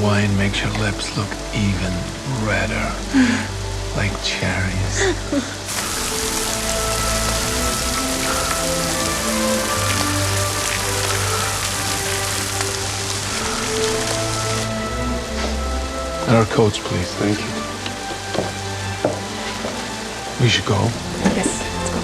wine makes your lips look even redder, like cherries. And our coats, please. Thank you. We should go. Yes, let's go.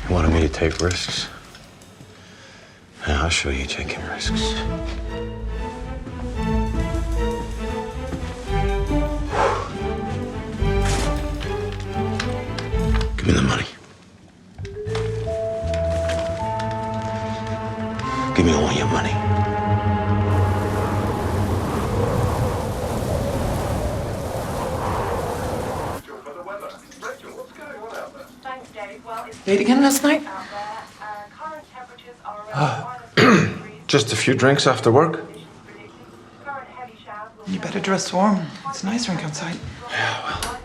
Wanted me to take risks? Yeah, I'll show you taking risks. Give me the money. Give me all your money. Late again last night? Just a few drinks after work? You better dress warm. It's a nice drink outside. Yeah, well.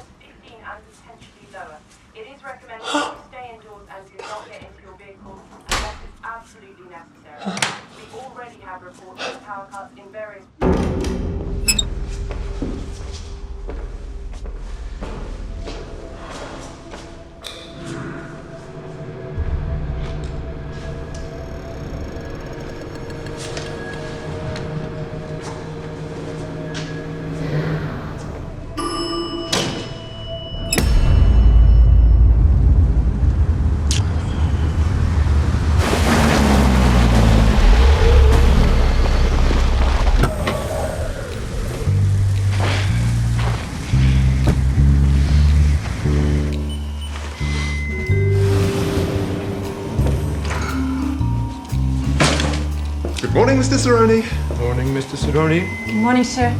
Good morning, Mr. Cerrone. Morning, Mr. Cerrone. Good morning, sir.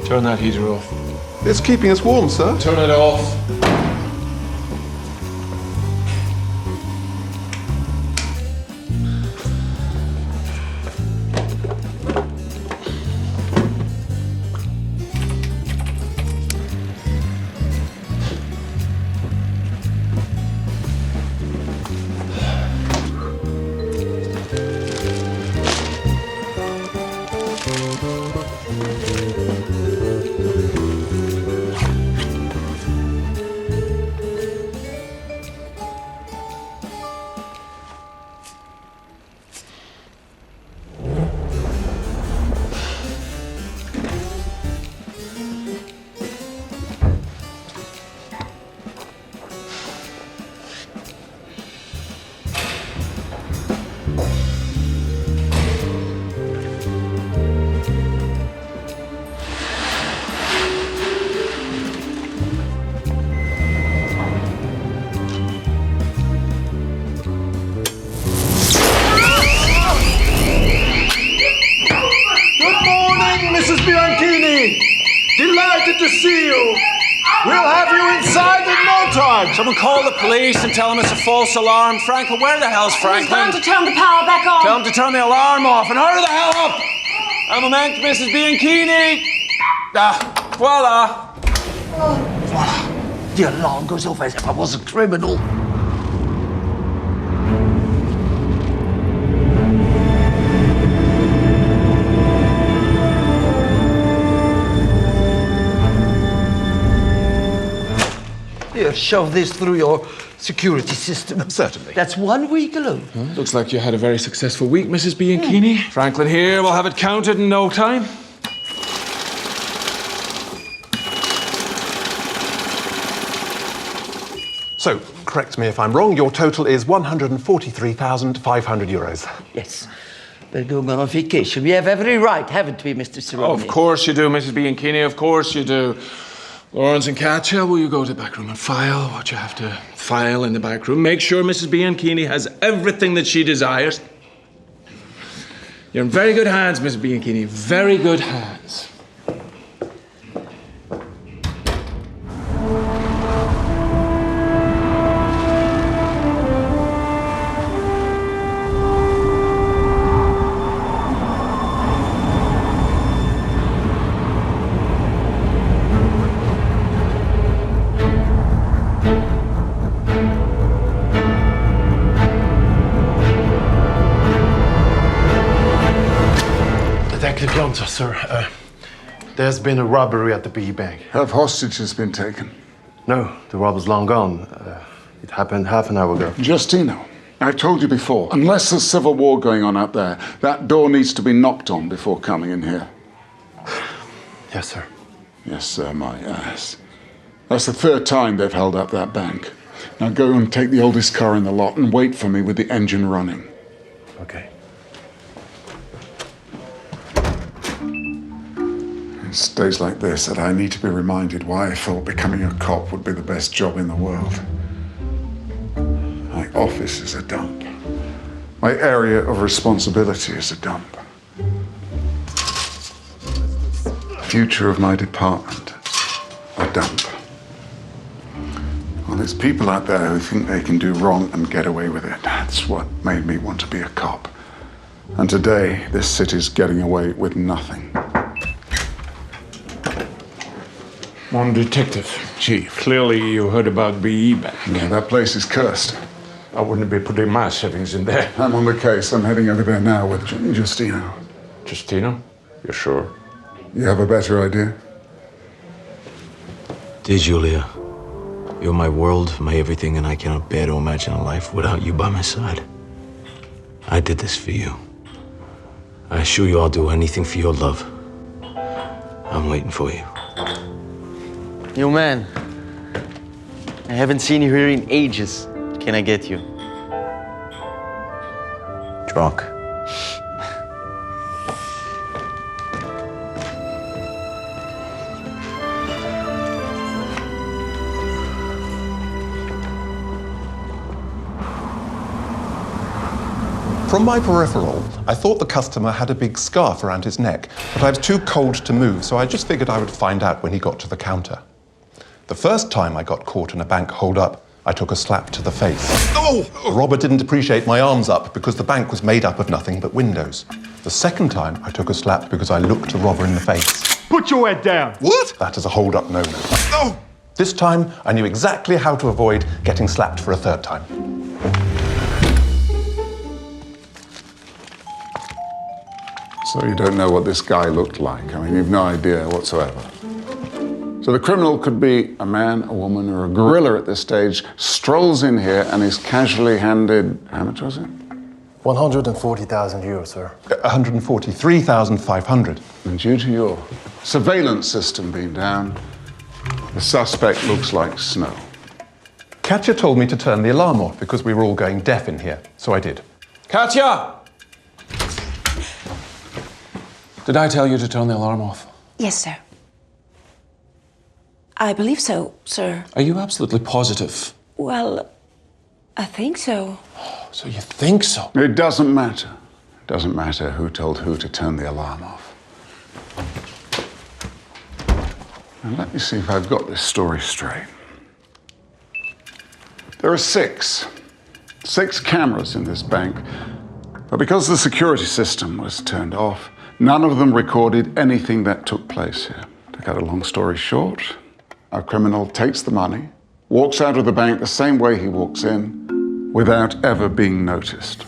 Turn that heater off. It's keeping us warm, sir. Turn it off. to see you! We'll have you inside in no time! Someone call the police and tell them it's a false alarm. Franklin, where the hell's Franklin? He's gone to turn the power back on. Tell him to turn the alarm off and hurry the hell up! Un moment, Mrs. Bianchini! Ah, voila! The alarm goes off as if I was a criminal. Here, shove this through your security system. Certainly. That's 1 week alone. Looks like you had a very successful week, Mrs. Bianchini. Franklin here will have it counted in no time. So, correct me if I'm wrong, your total is 143,500 euros. Yes. We're going on vacation. We have every right, haven't we, Mr. Serafini? Of course you do, Mrs. Bianchini, of course you do. Lawrence and Katja, will you go to the back room and file what you have to file in the back room? Make sure Mrs. Bianchini has everything that she desires. You're in very good hands, Mrs. Bianchini, very good hands. Sir, there's been a robbery at the PE bank. Have hostages been taken? No, the robber's long gone. It happened half an hour ago. Justino, I've told you before, unless there's civil war going on out there, that door needs to be knocked on before coming in here. Yes, sir. Yes, sir, my ass. That's the third time they've held up that bank. Now go and take the oldest car in the lot and wait for me with the engine running. Okay. It's days like this that I need to be reminded why I thought becoming a cop would be the best job in the world. My office is a dump. My area of responsibility is a dump. Future of my department, a dump. Well, there's people out there who think they can do wrong and get away with it. That's what made me want to be a cop. And today, this city's getting away with nothing. I'm Detective Chief. Clearly you heard about BE Bank. Yeah, that place is cursed. I wouldn't be putting my savings in there. I'm on the case. I'm heading over there now with Justino. Justino? You're sure? You have a better idea? Dear Julia, you're my world, my everything, and I cannot bear to imagine a life without you by my side. I did this for you. I assure you I'll do anything for your love. I'm waiting for you. Yo, man. I haven't seen you here in ages. Can I get you? Drunk. From my peripheral, I thought the customer had a big scarf around his neck, but I was too cold to move, so I just figured I would find out when he got to the counter. The first time I got caught in a bank hold-up, I took a slap to the face. Oh! The robber didn't appreciate my arms up because the bank was made up of nothing but windows. The second time, I took a slap because I looked the robber in the face. Put your head down. What? That is a hold-up no-no. Oh! This time, I knew exactly how to avoid getting slapped for a third time. So you don't know what this guy looked like. I mean, you've no idea whatsoever. So the criminal could be a man, a woman, or a gorilla at this stage, strolls in here and is casually handed, how much was it? 140,000 euros, sir. 143,500. And due to your surveillance system being down, the suspect looks like snow. Katja told me to turn the alarm off because we were all going deaf in here, so I did. Katja! Did I tell you to turn the alarm off? Yes, sir. I believe so, sir. Are you absolutely positive? Well, I think so. So you think so? It doesn't matter. It doesn't matter who told who to turn the alarm off. And let me see if I've got this story straight. There are six cameras in this bank, but because the security system was turned off, none of them recorded anything that took place here. To cut a long story short, our criminal takes the money, walks out of the bank the same way he walks in, without ever being noticed.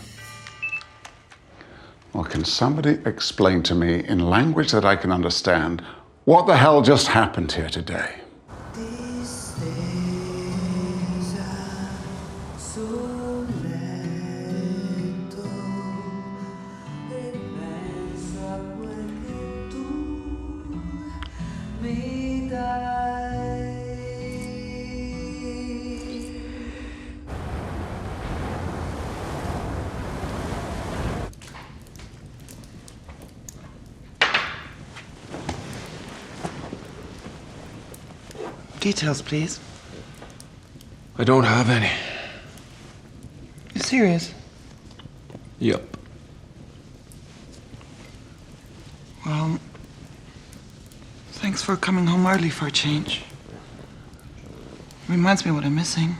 Well, can somebody explain to me in language that I can understand what the hell just happened here today? Details, please. I don't have any. You serious? Yep. Well, thanks for coming home early for a change. Reminds me what I'm missing.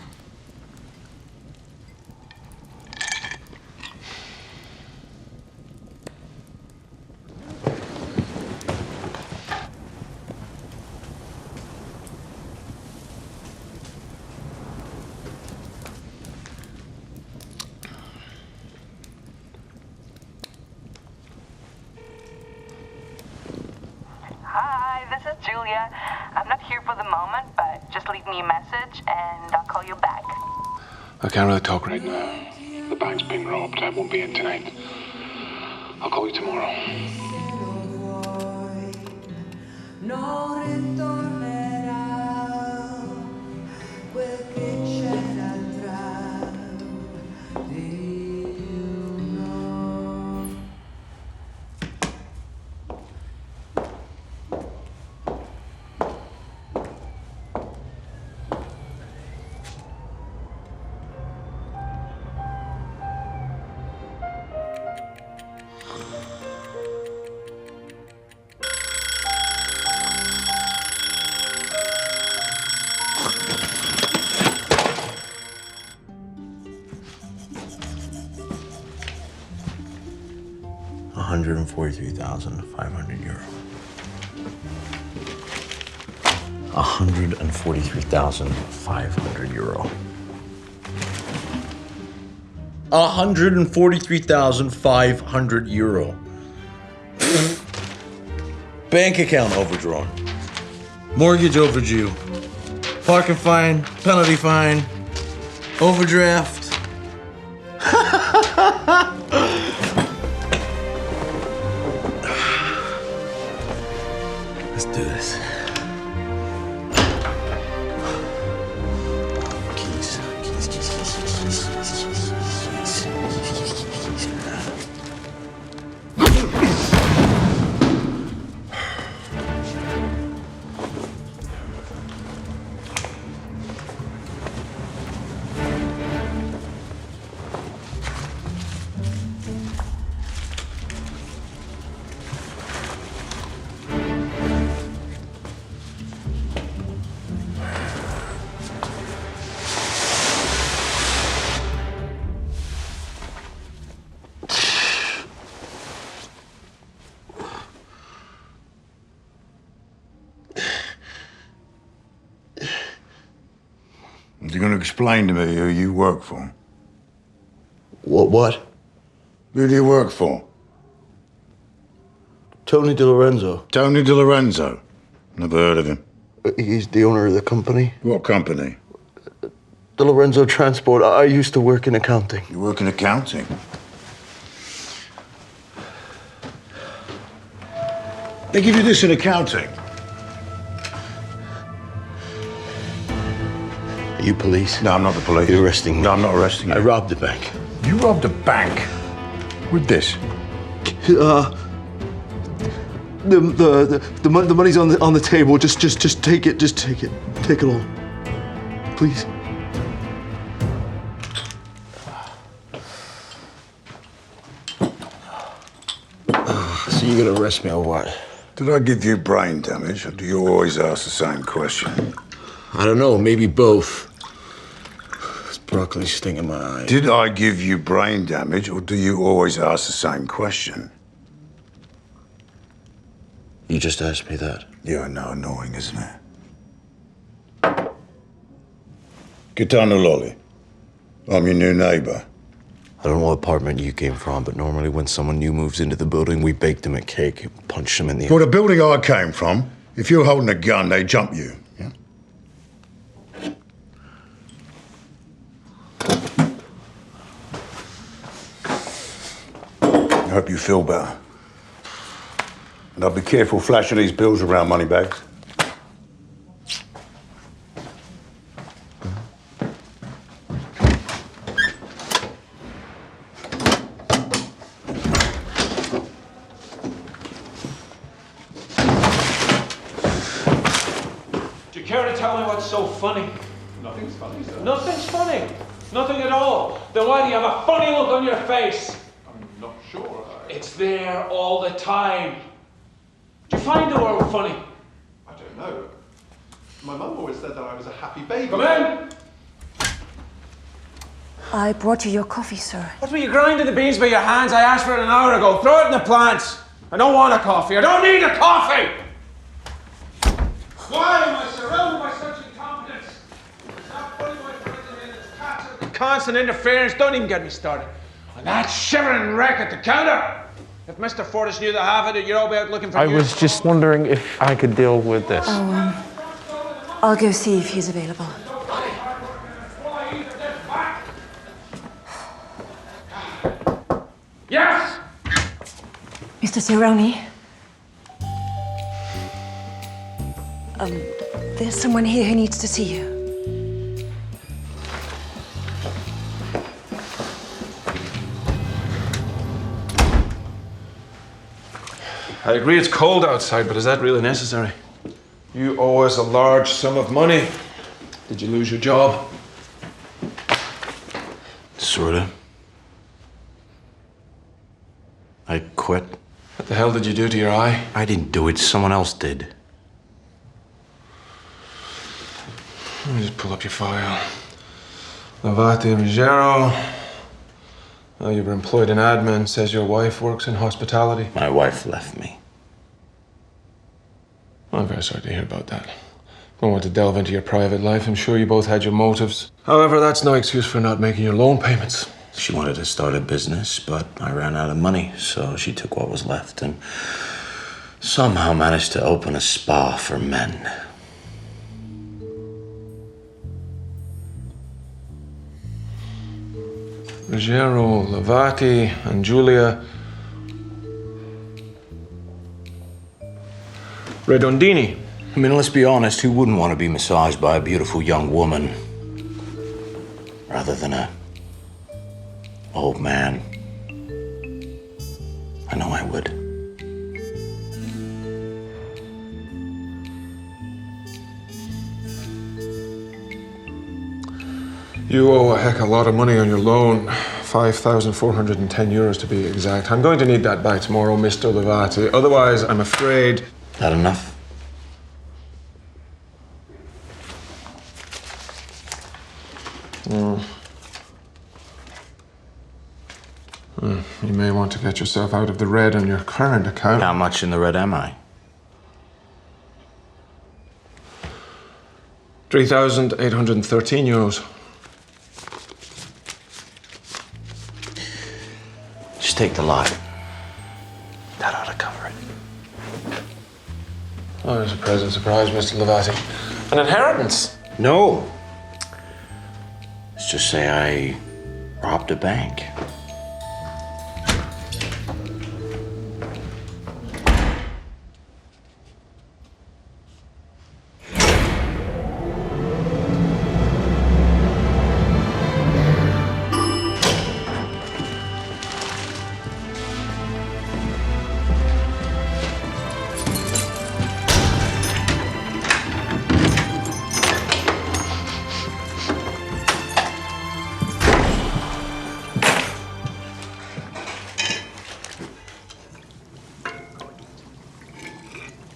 Julia. I'm not here for the moment, but just leave me a message and I'll call you back. I can't really talk right now. The bank's been robbed. I won't be in tonight. I'll call you tomorrow. €143,500. 143,500 euro. 143,500 euro. Bank account overdrawn. Mortgage overdue. Parking fine, penalty fine, overdraft. Let's do this. Keys. You're going to explain to me who you work for? What? Who do you work for? Tony DiLorenzo. Tony DiLorenzo? Never heard of him. He's the owner of the company. What company? DiLorenzo Transport. I used to work in accounting. You work in accounting? They give you this in accounting? Are you police? No, I'm not the police. You're arresting me. No, I'm not arresting you. I robbed the bank. You robbed a bank? With this? The money's on the table. Just take it. Just take it. Take it all. Please. So you're gonna arrest me or what? Did I give you brain damage, or do you always ask the same question? I don't know, maybe both. This broccoli's stinging my eye. Did I give you brain damage, or do you always ask the same question? You just asked me that. Yeah, I know, annoying, isn't it? Get down the lolly. I'm your new neighbor. I don't know what apartment you came from, but normally when someone new moves into the building, we bake them a cake and punch them in the... Well, the building I came from, if you're holding a gun, they jump you. Yeah? I hope you feel better. And I'll be careful flashing these bills around, moneybags. Do you care to tell me what's so funny? Nothing's funny, sir. Nothing's funny. Nothing at all. Then why do you have a funny look on your face? I'm not sure. It's there all the time. Do you find the world funny? I don't know. My mum always said that I was a happy baby. Come in. I brought you your coffee, sir. What were you grinding the beans by your hands? I asked for it an hour ago. Throw it in the plants. I don't want a coffee. I don't need a coffee. Why am I surrounded by such incompetence? It's not funny my friends in it's cats with constant interference. Don't even get me started. And that shivering wreck at the counter. If Mr. Fortis knew the half of it, you'd all be out looking for I was just wondering if I could deal with this. I'll go see if he's available. Yes! Mr. Cerrone? There's someone here who needs to see you. I agree it's cold outside, but is that really necessary? You owe us a large sum of money. Did you lose your job? Sorta. I quit. What the hell did you do to your eye? I didn't do it, someone else did. Let me just pull up your file. Lavati Ruggero. Oh, you were employed in admin. Says your wife works in hospitality. My wife left me. Well, I'm very sorry to hear about that. Don't want to delve into your private life. I'm sure you both had your motives. However, that's no excuse for not making your loan payments. She wanted to start a business, but I ran out of money, so she took what was left and somehow managed to open a spa for men. Ruggero, Lavati, and Julia Redondini. I mean, let's be honest, who wouldn't want to be massaged by a beautiful young woman rather than a old man? I know I would. You owe a heck of a lot of money on your loan. 5,410 euros to be exact. I'm going to need that back tomorrow, Mr. Lavati. Otherwise, I'm afraid... That enough? You may want to get yourself out of the red on your current account. How much in the red am I? 3,813 euros. Just take the lot. That ought to cover it. Oh, it's a pleasant surprise, Mr. Lavati. An inheritance? No. Let's just say I robbed a bank.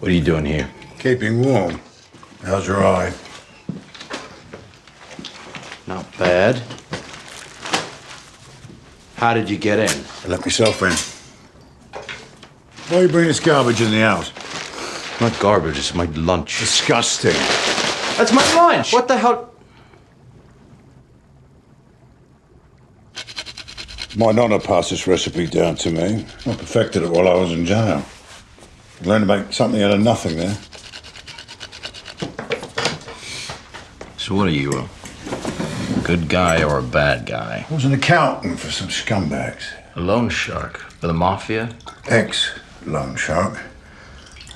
What are you doing here? Keeping warm. How's your eye? Not bad. How did you get in? I let myself in. Why are you bringing this garbage in the house? Not garbage, it's my lunch. Disgusting. That's my lunch! What the hell? My nonna passed this recipe down to me. I perfected it while I was in jail. I learned to make something out of nothing there. So what are you, a good guy or a bad guy? I was an accountant for some scumbags. A loan shark for the mafia? Ex-loan shark.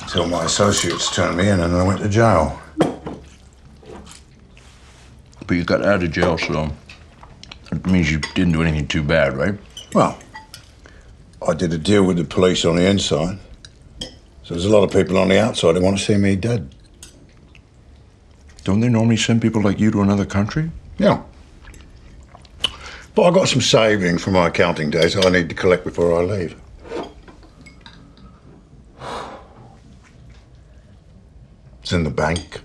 Until my associates turned me in and I went to jail. But you got out of jail, so that means you didn't do anything too bad, right? Well, I did a deal with the police on the inside. So there's a lot of people on the outside who want to see me dead. Don't they normally send people like you to another country? Yeah. But I got some savings from my accounting days I need to collect before I leave. It's in the bank.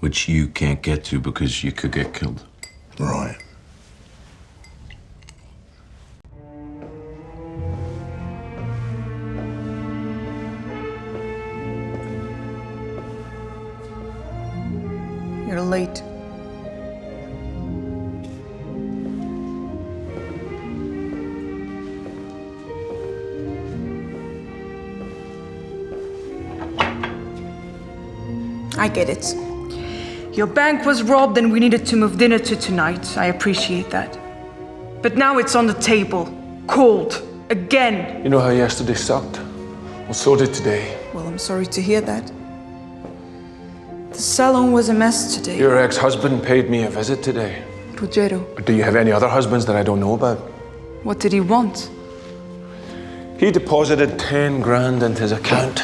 Which you can't get to because you could get killed. Right. You're late. I get it. Your bank was robbed and we needed to move dinner to tonight. I appreciate that. But now it's on the table. Cold. Again. You know how yesterday sucked? Well, so did today. Well, I'm sorry to hear that. The salon was a mess today. Your ex-husband paid me a visit today. Ruggero. Do you have any other husbands that I don't know about? What did he want? He deposited 10 grand into his account.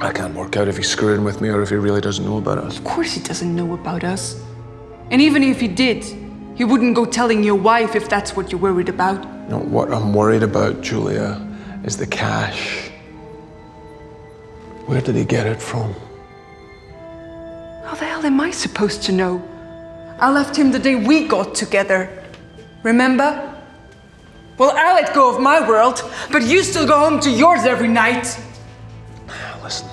I can't work out if he's screwing with me or if he really doesn't know about us. Of course he doesn't know about us. And even if he did, he wouldn't go telling your wife if that's what you're worried about. No, what I'm worried about, Julia, is the cash. Where did he get it from? How the hell am I supposed to know? I left him the day we got together. Remember? Well, I let go of my world, but you still go home to yours every night. Listen.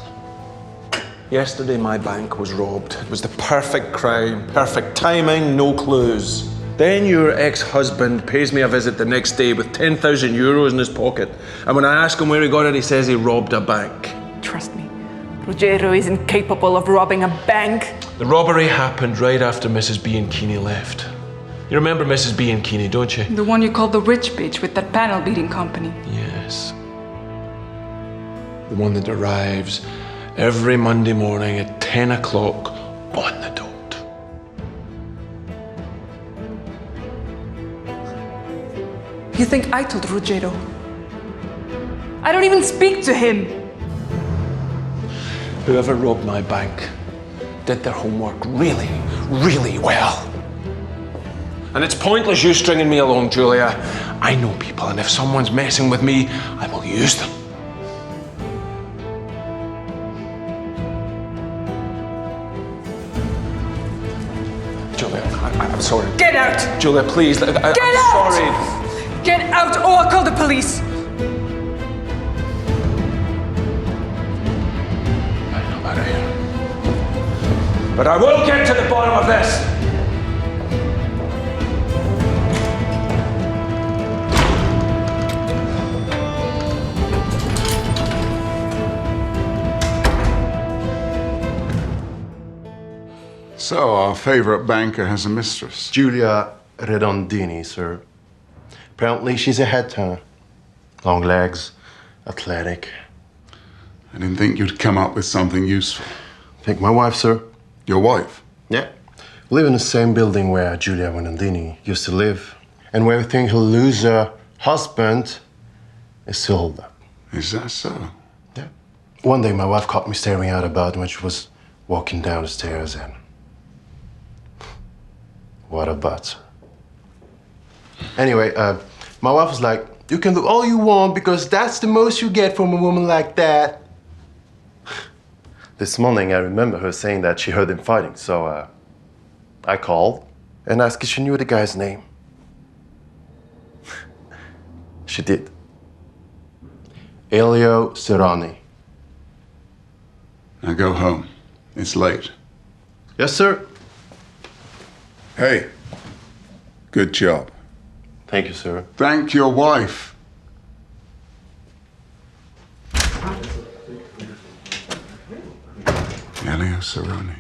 Yesterday my bank was robbed. It was the perfect crime, perfect timing, no clues. Then your ex-husband pays me a visit the next day with 10,000 euros in his pocket. And when I ask him where he got it, he says he robbed a bank. Trust me, Ruggero isn't capable of robbing a bank. The robbery happened right after Mrs. Bianchini left. You remember Mrs. Bianchini, don't you? The one you called the rich bitch with that panel beating company. Yes. The one that arrives every Monday morning at 10 o'clock on the dot. You think I told Ruggero? I don't even speak to him. Whoever robbed my bank did their homework really, really well. And it's pointless you stringing me along, Julia. I know people, and if someone's messing with me, I will use them. Julia, I'm sorry. Get out! Julia, please. Get I'm out! sorry. Get out, or I'll call the police. I'm out of here. But I will get to the bottom of this. So, our favorite banker has a mistress. Julia Redondini, sir. Apparently, she's a head turner. Long legs, athletic. I didn't think you'd come up with something useful. Think my wife, sir. Your wife? Yeah. We live in the same building where Julia Redondini used to live. And where we think he'll lose her husband is still hold up. Is that so? Yeah. One day, my wife caught me staring out about when she was walking down the stairs and... What a butt. Anyway, my wife was like, You can do all you want because that's the most you get from a woman like that. This morning, I remember her saying that she heard them fighting, so I called and asked if she knew the guy's name. She did. Elio Serrani. Now go home. It's late. Yes, sir. Hey, good job. Thank you, sir. Thank your wife. Elio Serrani.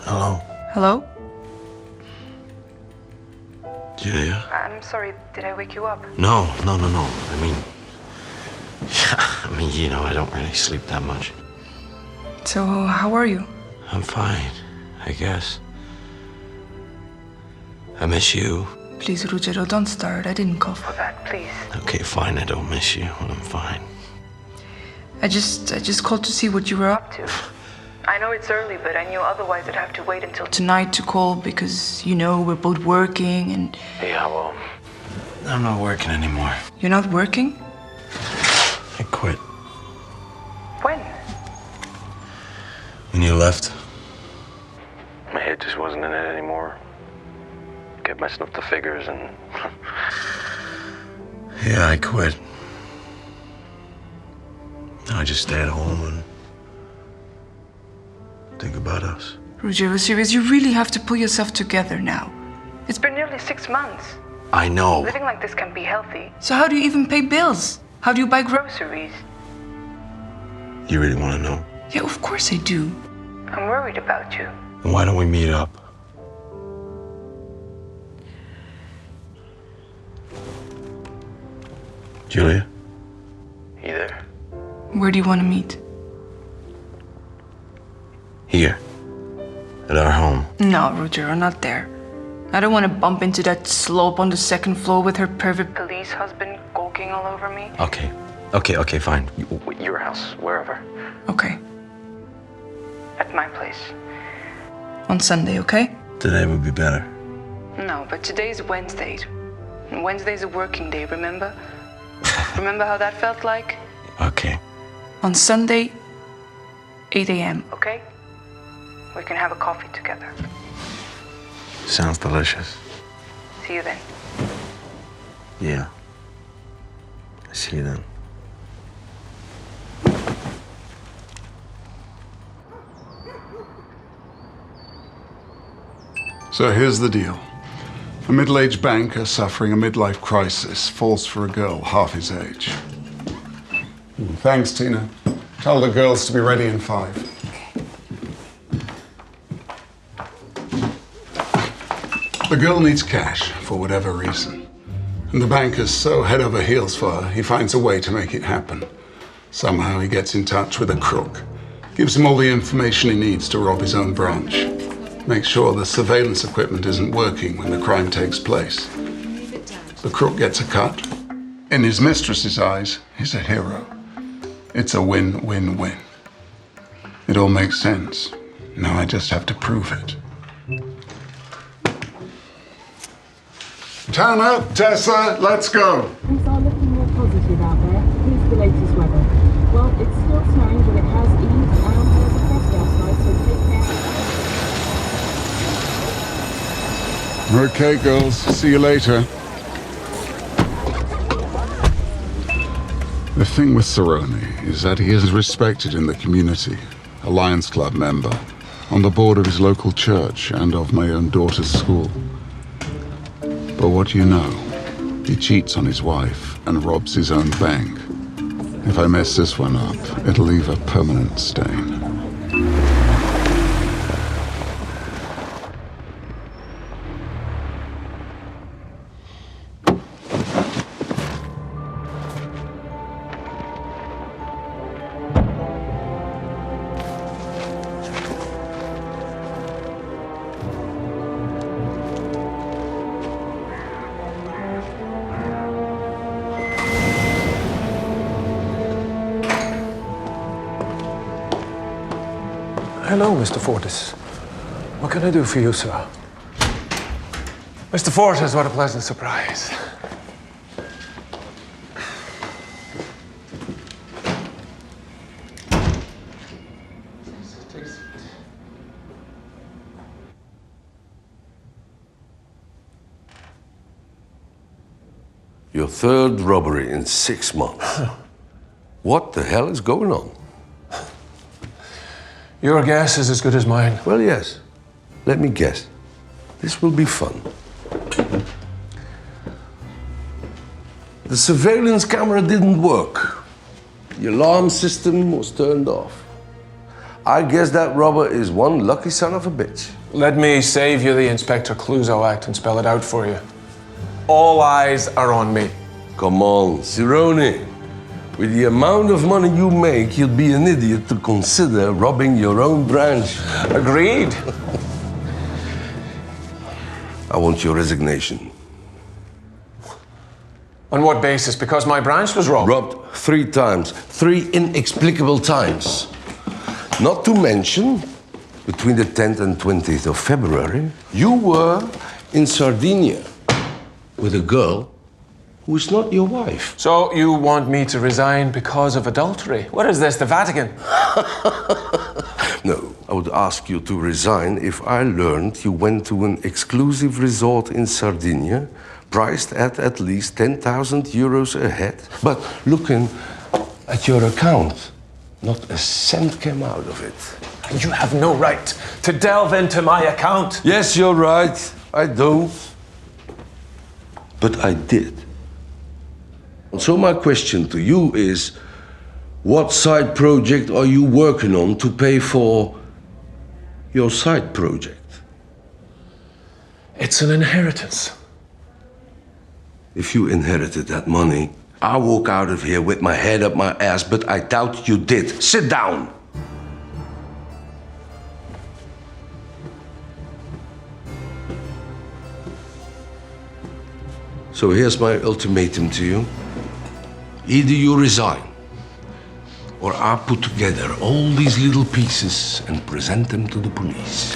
Hello, Hello? Julia? I'm sorry, did I wake you up? No. I mean, you know, I don't really sleep that much. So, how are you? I'm fine, I guess. I miss you. Please, Ruggero, don't start. I didn't cough. For that, please. Okay, fine, I don't miss you, and I'm fine. I just called to see what you were up to. I know it's early, but I knew otherwise I'd have to wait until Tonight to call because, you know, we're both working and... Yeah, well, I'm not working anymore. You're not working? I quit. When? When you left, my head just wasn't in it anymore. Kept messing up the figures and... Yeah, I quit. Now I just stay at home and think about us. Ruggero, serious, you really have to pull yourself together now. It's been nearly 6 months. I know. Living like this can be healthy. So how do you even pay bills? How do you buy Groceries. You really want to know? Yeah, of course I do. I'm worried about you. Then why don't we meet up? Julia? You there? Where do you want to meet? Here. At our home. No, Ruggero, not there. I don't want to bump into that slope on the second floor with her pervert Police husband gawking all over me. Okay, fine. Your house, wherever. Okay. At my place. On Sunday, okay? Today would be better. No, but today's Wednesday. And Wednesday's a working day, remember? Remember how that felt like? Okay. On Sunday, 8 a.m. Okay? We can have a coffee together. Sounds delicious. See you then. Yeah. See you then. So here's the deal. A middle-aged banker suffering a midlife crisis falls for a girl half his age. Thanks, Tina. Tell the girls to be ready in 5. The girl needs cash for whatever reason. And the banker's so head over heels for her, he finds a way to make it happen. Somehow he gets in touch with a crook, gives him all the information he needs to rob his own branch. Makes sure the surveillance equipment isn't working when the crime takes place. The crook gets a cut. In his mistress's eyes, he's a hero. It's a win-win-win. It all makes sense. Now I just have to prove it. Tana, Tessa, let's go. Things are looking more positive out there. Here's the latest weather. Well, it's still snowing, but it has eased and there's a frost outside, so take care. Okay, girls. See you later. The thing with Serrani is that he is respected in the community, a Lions Club member, on the board of his local church and of my own daughter's school. But what do you know? He cheats on his wife and robs his own bank. If I mess this one up, it'll leave a permanent stain. Hello, Mr. Fortis. What can I do for you, sir? Mr. Fortis, what a pleasant surprise. Your third robbery in 6 months. What the hell is going on? Your guess is as good as mine. Well, yes. Let me guess. This will be fun. The surveillance camera didn't work. The alarm system was turned off. I guess that robber is one lucky son of a bitch. Let me save you the Inspector Clouseau act and spell it out for you. All eyes are on me. Come on, Cerrone. With the amount of money you make, you'd be an idiot to consider robbing your own branch. Agreed. I want your resignation. On what basis? Because my branch was robbed? Robbed 3 times. 3 inexplicable times. Not to mention, between the 10th and 20th of February, you were in Sardinia with a girl who is not your wife. So you want me to resign because of adultery? What is this, the Vatican? No, I would ask you to resign if I learned you went to an exclusive resort in Sardinia, priced at least 10,000 euros a head. But looking at your account, not a cent came out of it. You have no right to delve into my account. Yes, you're right. I don't. But I did. So my question to you is, what side project are you working on to pay for your side project? It's an inheritance. If you inherited that money, I'll walk out of here with my head up my ass, but I doubt you did. Sit down. So here's my ultimatum to you. Either you resign, or I put together all these little pieces and present them to the police.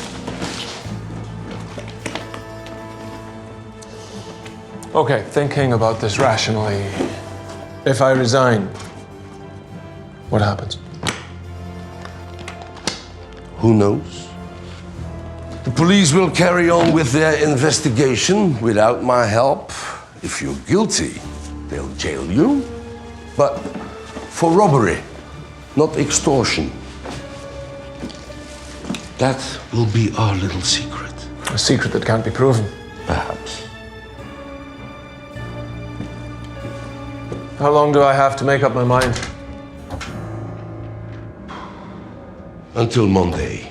Okay, thinking about this rationally. If I resign, what happens? Who knows? The police will carry on with their investigation without my help. If you're guilty, they'll jail you. But for robbery, not extortion. That will be our little secret. A secret that can't be proven. Perhaps. How long do I have to make up my mind? Until Monday.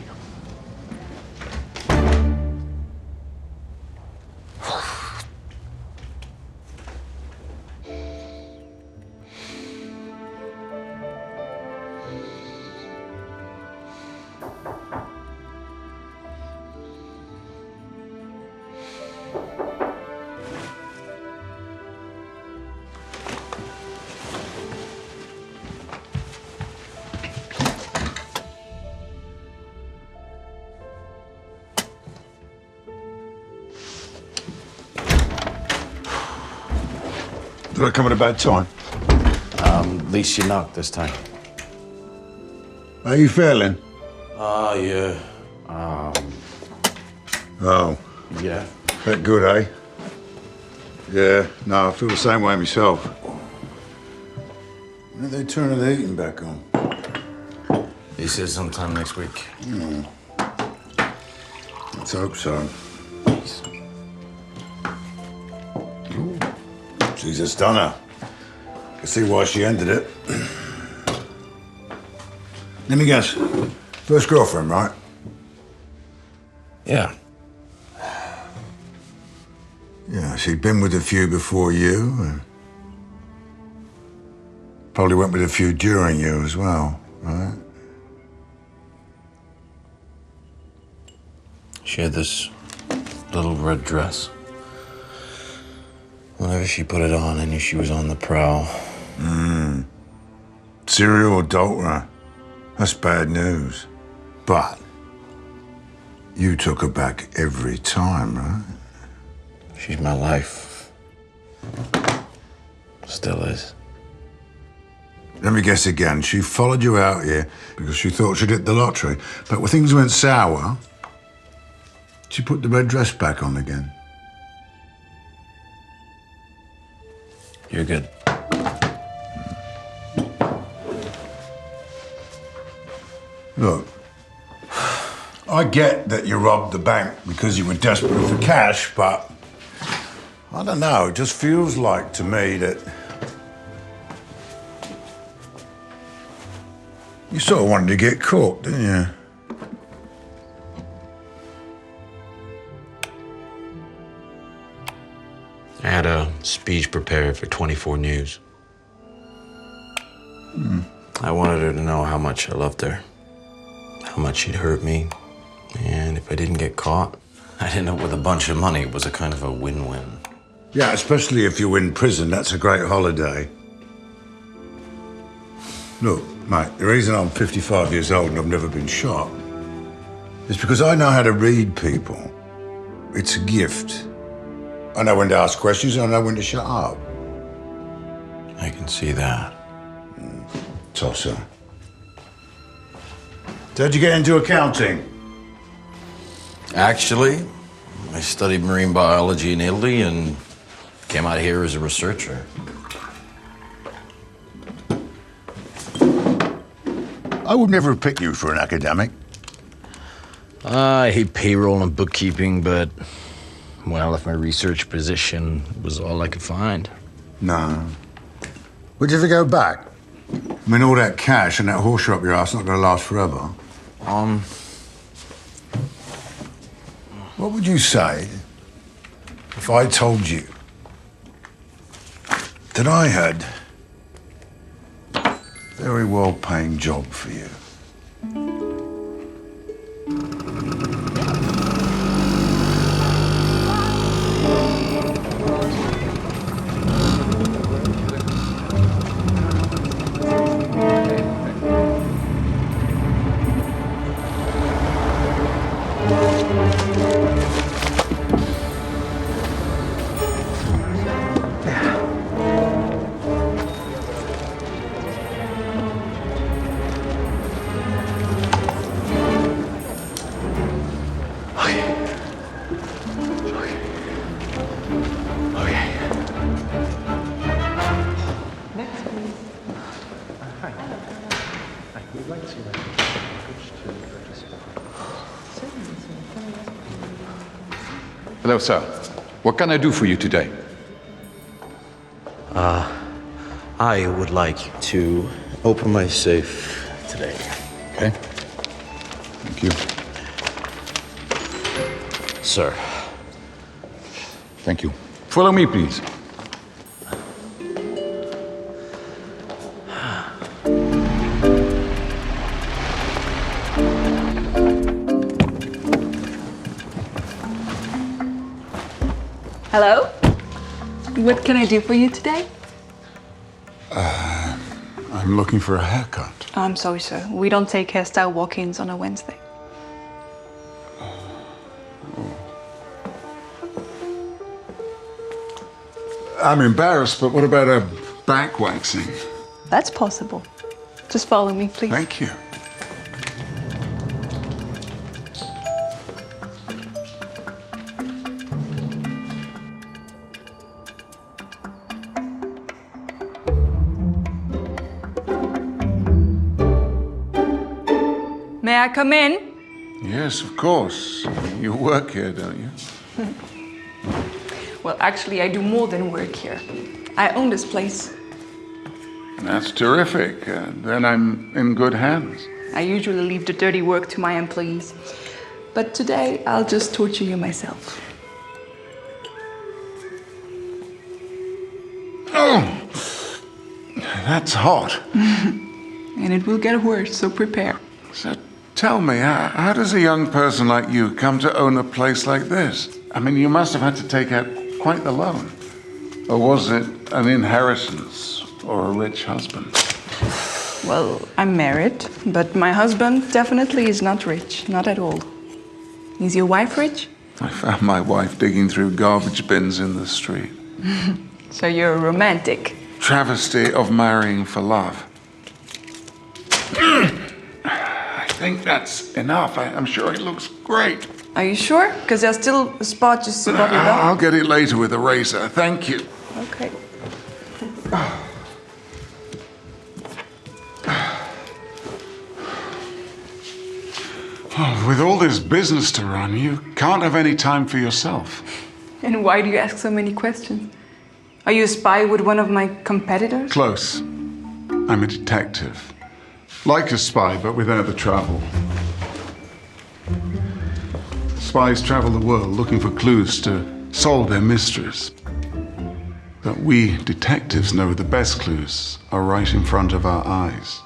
Did I come at a bad time? At least you knocked this time. How you feeling? Yeah. Oh. Yeah. That good, eh? Yeah, no, I feel the same way myself. When are they turning the heating back on? He said sometime next week. Let's hope so. She's a stunner. Can see why she ended it. Let me guess. First girlfriend, right? Yeah. Yeah, she'd been with a few before you. And probably went with a few during you as well, right? She had this little red dress. Whenever she put it on, I knew she was on the prowl. Serial adulterer. That's bad news. But You took her back every time, right? She's my life. Still is. Let me guess again. She followed you out here because she thought she'd hit the lottery. But when things went sour, she put the red dress back on again. You're good. Look, I get that you robbed the bank because you were desperate for cash, but I don't know, it just feels like to me that you sort of wanted to get caught, didn't you? I had a speech prepared for 24 News. I wanted her to know how much I loved her, how much she'd hurt me, and if I didn't get caught, I'd end up with a bunch of money. It was a kind of a win-win. Yeah, especially if you're in prison, that's a great holiday. Look, mate, the reason I'm 55 years old and I've never been shot is because I know how to read people. It's a gift. I know when to ask questions and I know when to shut up. I can see that. Tosser. So how'd you get into accounting? Actually, I studied marine biology in Italy and came out here as a researcher. I would never have picked you for an academic. I hate payroll and bookkeeping, but, well, if my research position was all I could find. No. Would you ever go back? I mean, all that cash and that horseshoe up your ass not gonna last forever. What would you say if I told you that I had a very well-paying job for you? Hello, sir. What can I do for you today? I would like to open my safe today. Okay. Thank you. Sir. Thank you. Follow me, please. Hello? What can I do for you today? I'm looking for a haircut. I'm sorry, sir. We don't take hairstyle walk-ins on a Wednesday. I'm embarrassed, but what about a back waxing? That's possible. Just follow me, please. Thank you. May I come in? Yes, of course. You work here, don't you? Well, actually, I do more than work here. I own this place. That's terrific. Then I'm in good hands. I usually leave the dirty work to my employees. But today, I'll just torture you myself. Oh! That's hot. And it will get worse, so prepare. So tell me, how does a young person like you come to own a place like this? I mean, you must have had to take out quite the loan. Or was it an inheritance or a rich husband? Well, I'm married, but my husband definitely is not rich, not at all. Is your wife rich? I found my wife digging through garbage bins in the street. So you're a romantic. Travesty of marrying for love. I think that's enough. I'm sure it looks great. Are you sure? Because there's still a spot just above your belt. I'll get it later with a razor. Thank you. Okay. Oh, with all this business to run, you can't have any time for yourself. And why do you ask so many questions? Are you a spy with one of my competitors? Close. I'm a detective. Like a spy, but without the travel. Spies travel the world looking for clues to solve their mysteries. But we detectives know the best clues are right in front of our eyes.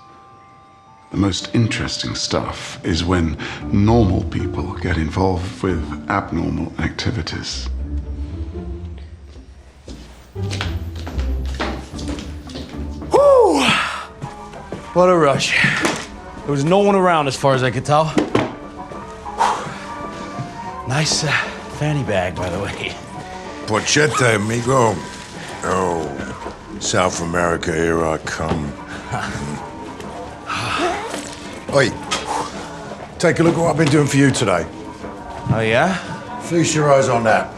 The most interesting stuff is when normal people get involved with abnormal activities. Whew! What a rush. There was no one around as far as I could tell. Nice fanny bag, by the way. Pochette, amigo. Oh, South America, here I come. Oi, take a look at what I've been doing for you today. Oh, yeah? Feast your eyes on that.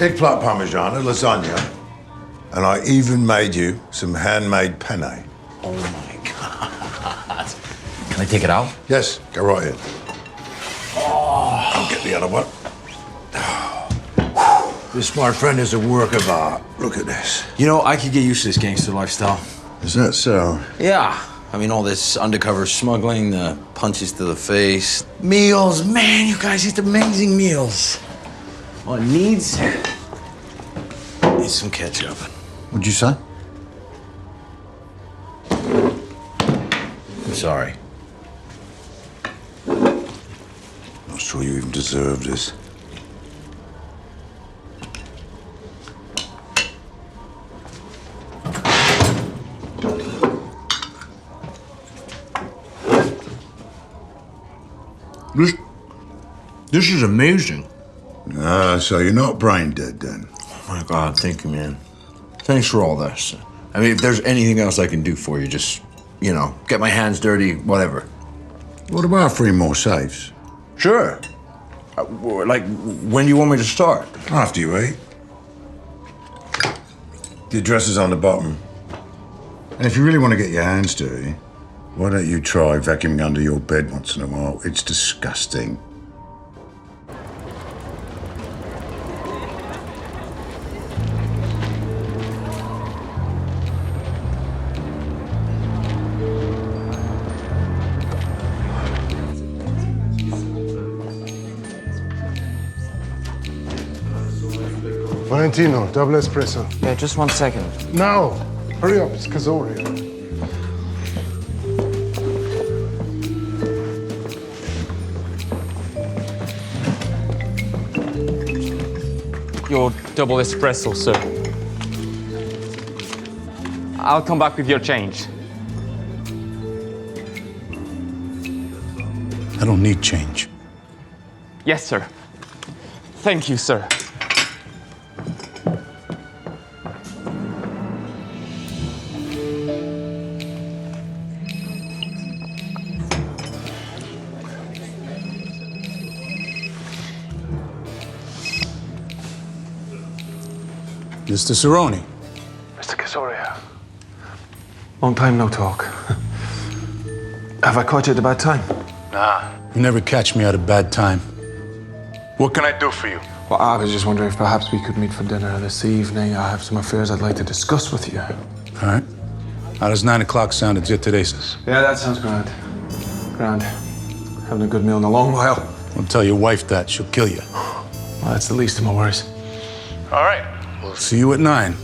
Eggplant parmigiana, lasagna, and I even made you some handmade penne. Oh, my God. Can I take it out? Yes, go right in. Oh. I'll get the other one. This, my friend, is a work of art. Look at this. You know, I could get used to this gangster lifestyle. Is that so? Yeah. I mean, all this undercover smuggling, the punches to the face. Meals, man, you guys eat amazing meals. All it needs is some ketchup. What'd you say? I'm sorry. Not sure you even deserve this. This is amazing. So you're not brain dead then? Oh my God, thank you, man. Thanks for all this. I mean, if there's anything else I can do for you, just, you know, get my hands dirty, whatever. What about 3 more safes? Sure. Like, when do you want me to start? After you eat. The address is on the bottom. And if you really want to get your hands dirty, why don't you try vacuuming under your bed once in a while? It's disgusting. Valentino, double espresso. Yeah, just 1 second. Now! Hurry up, it's Casoria. Your double espresso, sir. I'll come back with your change. I don't need change. Yes, sir. Thank you, sir. Mr. Cerrone. Mr. Casoria. Long time no talk. Have I caught you at a bad time? Nah. You never catch me at a bad time. What can I do for you? Well, I was just wondering if perhaps we could meet for dinner this evening. I have some affairs I'd like to discuss with you. All right. How does 9 o'clock sound at Zitteresa's? Yeah, that sounds grand. Grand. Having a good meal in a long while. Don't tell your wife that. She'll kill you. Well, that's the least of my worries. All right. We'll see you at 9.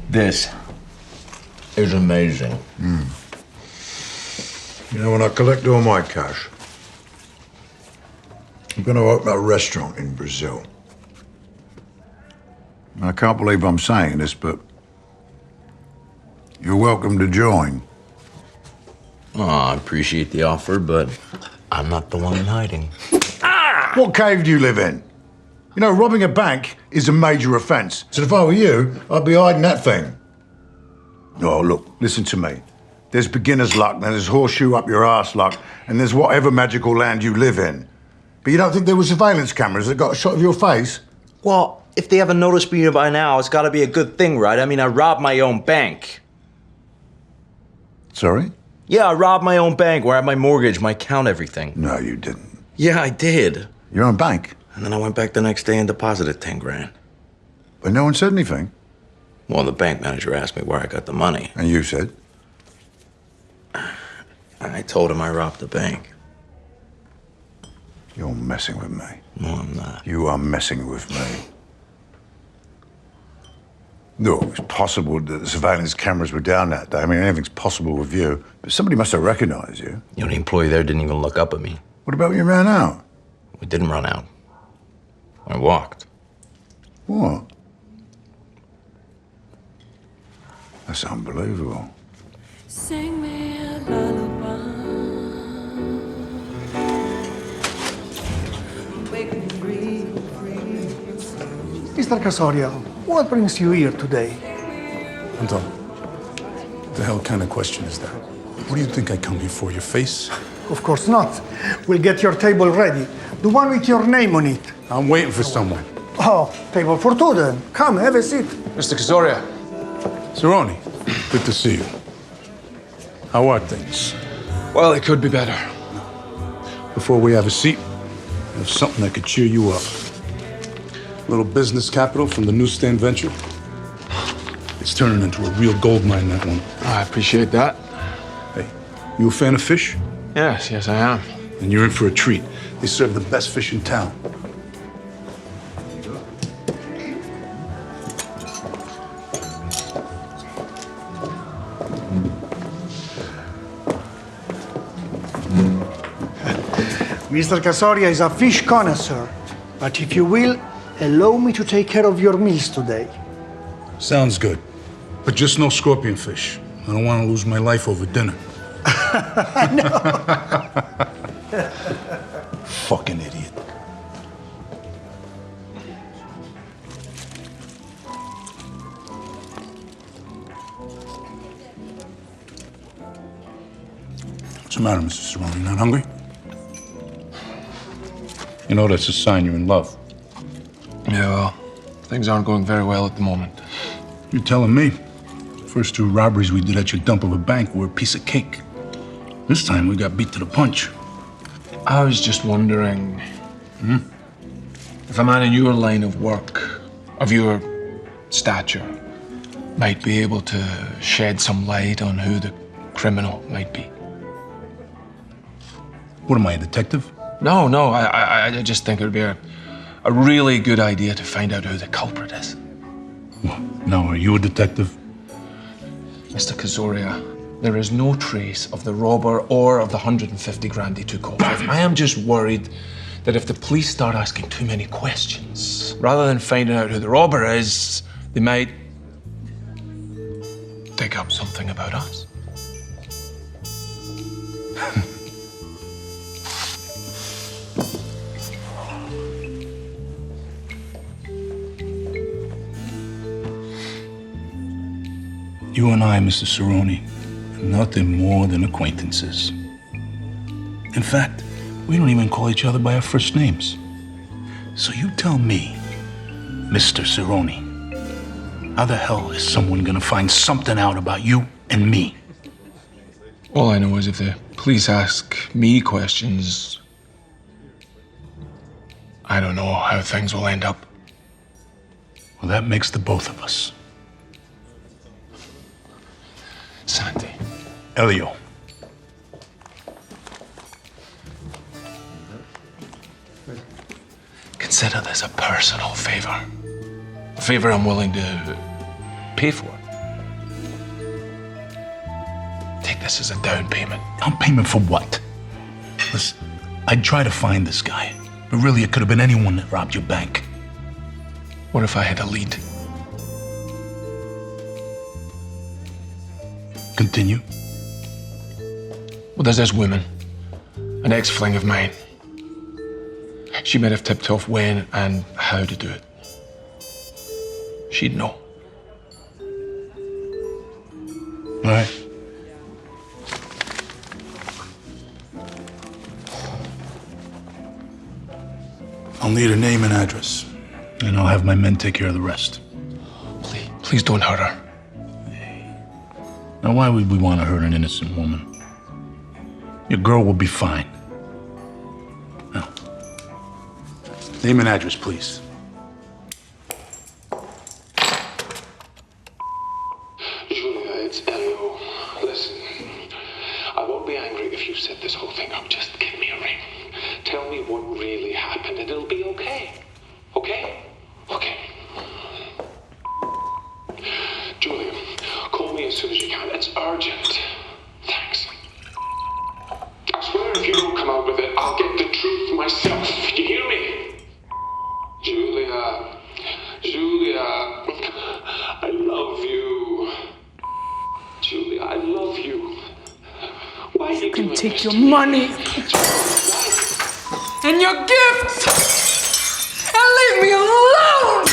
This is amazing. You know, when I collect all my cash, I'm going to open a restaurant in Brazil. I can't believe I'm saying this, but You're welcome to join. Oh, I appreciate the offer, but I'm not the one in hiding. What cave do you live in? You know, robbing a bank is a major offence. So if I were you, I'd be hiding that thing. Oh, look, listen to me. There's beginner's luck, then there's horseshoe up your arse luck, and there's whatever magical land you live in. But you don't think there were surveillance cameras that got a shot of your face? Well, if they haven't noticed me by now, it's gotta be a good thing, right? I mean, I robbed my own bank. Sorry? Yeah, I robbed my own bank where I had my mortgage, my account, everything. No, you didn't. Yeah, I did. Your own bank? And then I went back the next day and deposited 10 grand. But no one said anything? Well, the bank manager asked me where I got the money. And you said? I told him I robbed the bank. You're messing with me. No, I'm not. You are messing with me. No, it's possible that the surveillance cameras were down that day. I mean, anything's possible with you. But somebody must have recognized you. You know, the employee there didn't even look up at me. What about when you ran out? We didn't run out. I walked. What? That's unbelievable. Sing me a lullaby. Mr. Casoria, what brings you here today? Anton, what the hell kind of question is that? What do you think I come here for, your face? Of course not. We'll get your table ready. The one with your name on it. I'm waiting for someone. Oh, table for two then. Come, have a seat. Mr. Casoria. Cerrone, good to see you. How are things? Well, it could be better. Before we have a seat, I have something that could cheer you up. A little business capital from the newsstand venture. It's turning into a real gold mine, that one. I appreciate that. Hey, you a fan of fish? Yes, I am. And you're in for a treat. They serve the best fish in town. Mr. Casoria is a fish connoisseur. But if you will, allow me to take care of your meals today. Sounds good. But just no scorpion fish. I don't want to lose my life over dinner. Fucking idiot. What's the matter, Mr. Cerrone? Not hungry? You know that's a sign you're in love. Yeah, well, things aren't going very well at the moment. You're telling me. First two robberies we did at your dump of a bank were a piece of cake. This time we got beat to the punch. I was just wondering if a man in your line of work, of your stature, might be able to shed some light on who the criminal might be. What am I, a detective? No, I just think it would be a really good idea to find out who the culprit is. Well, now, are you a detective? Mr. Casoria, there is no trace of the robber or of the 150 grand he took off with. I am just worried that if the police start asking too many questions, rather than finding out who the robber is, they might dig up something about us. You and I, Mr. Cerrone, are nothing more than acquaintances. In fact, we don't even call each other by our first names. So you tell me, Mr. Cerrone, how the hell is someone gonna find something out about you and me? All I know is if the police ask me questions, I don't know how things will end up. Well, that makes the both of us. Santi. Elio. Consider this a personal favor. A favor I'm willing to pay for. Take this as a down payment. Down payment for what? Listen, I'd try to find this guy, but really it could have been anyone that robbed your bank. What if I had a lead? Continue. Well, there's this woman, an ex-fling of mine. She might have tipped off when and how to do it. She'd know. All right. I'll need a name and address, and I'll have my men take care of the rest. Please don't hurt her. Now, why would we want to hurt an innocent woman? Your girl will be fine. Now, name and address, please. Julia, it's Elio. Listen, I won't be angry if you set this whole thing up. Just give me a ring. Tell me what really happened, and it'll be okay. Okay? Okay. Julia, call me as soon as you can. It's urgent. Thanks. I swear if you don't come out with it, I'll get the truth myself. You hear me? Julia. Julia. I love you. Julia, I love you. Why are you can doing take this your to me? money and your gifts and leave me alone!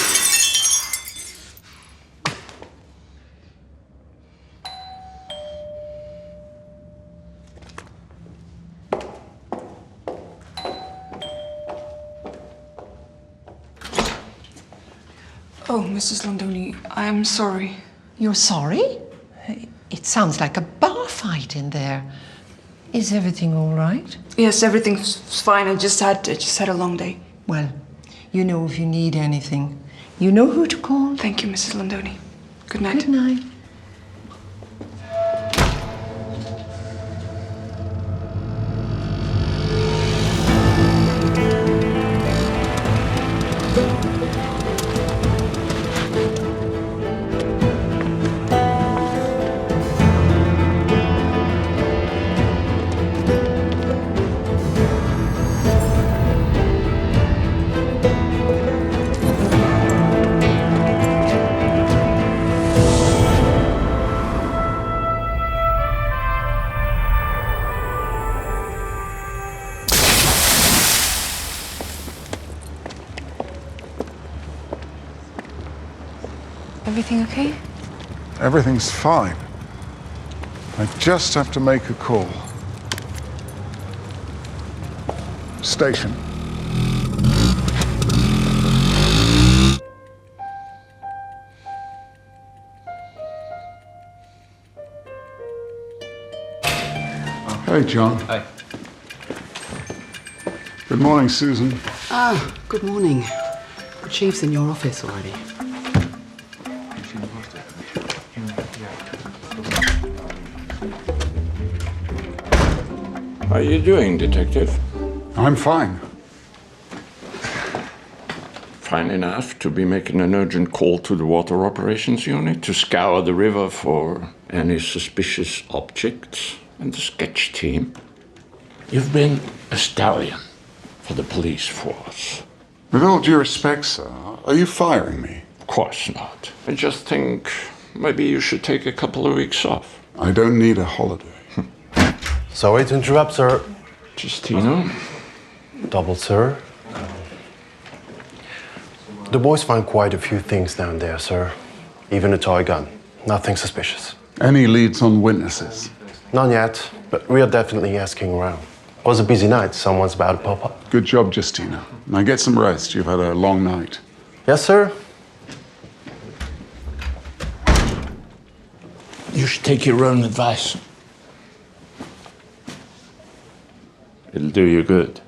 Oh, Mrs. Londoni, I am sorry. You're sorry? It sounds like a bar fight in there. Is everything all right? Yes, everything's fine. I just had a long day. Well, you know if you need anything. You know who to call. Thank you, Mrs. Londoni. Good night. Good night. Everything okay? Everything's fine. I just have to make a call. Station. Hey, John. Hi. Good morning, Susan. Ah, good morning. The chief's in your office already. How are you doing, Detective? I'm fine. Fine enough to be making an urgent call to the Water Operations Unit to scour the river for any suspicious objects and the sketch team. You've been a stallion for the police force. With all due respect, sir, are you firing me? Of course not. I just think maybe you should take a couple of weeks off. I don't need a holiday. Sorry to interrupt, sir. Justino? Double, sir. The boys found quite a few things down there, sir. Even a toy gun. Nothing suspicious. Any leads on witnesses? None yet, but we are definitely asking around. It was a busy night. Someone's about to pop up. Good job, Justina. Now get some rest. You've had a long night. Yes, sir. You should take your own advice. It'll do you good.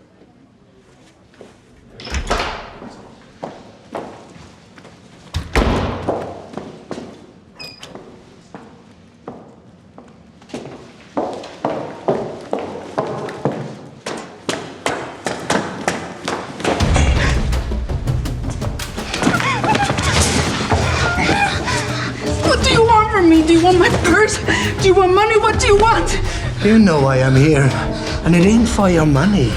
What do you want from me? Do you want my purse? Do you want money? What do you want? You know why I'm here, and it ain't for your money.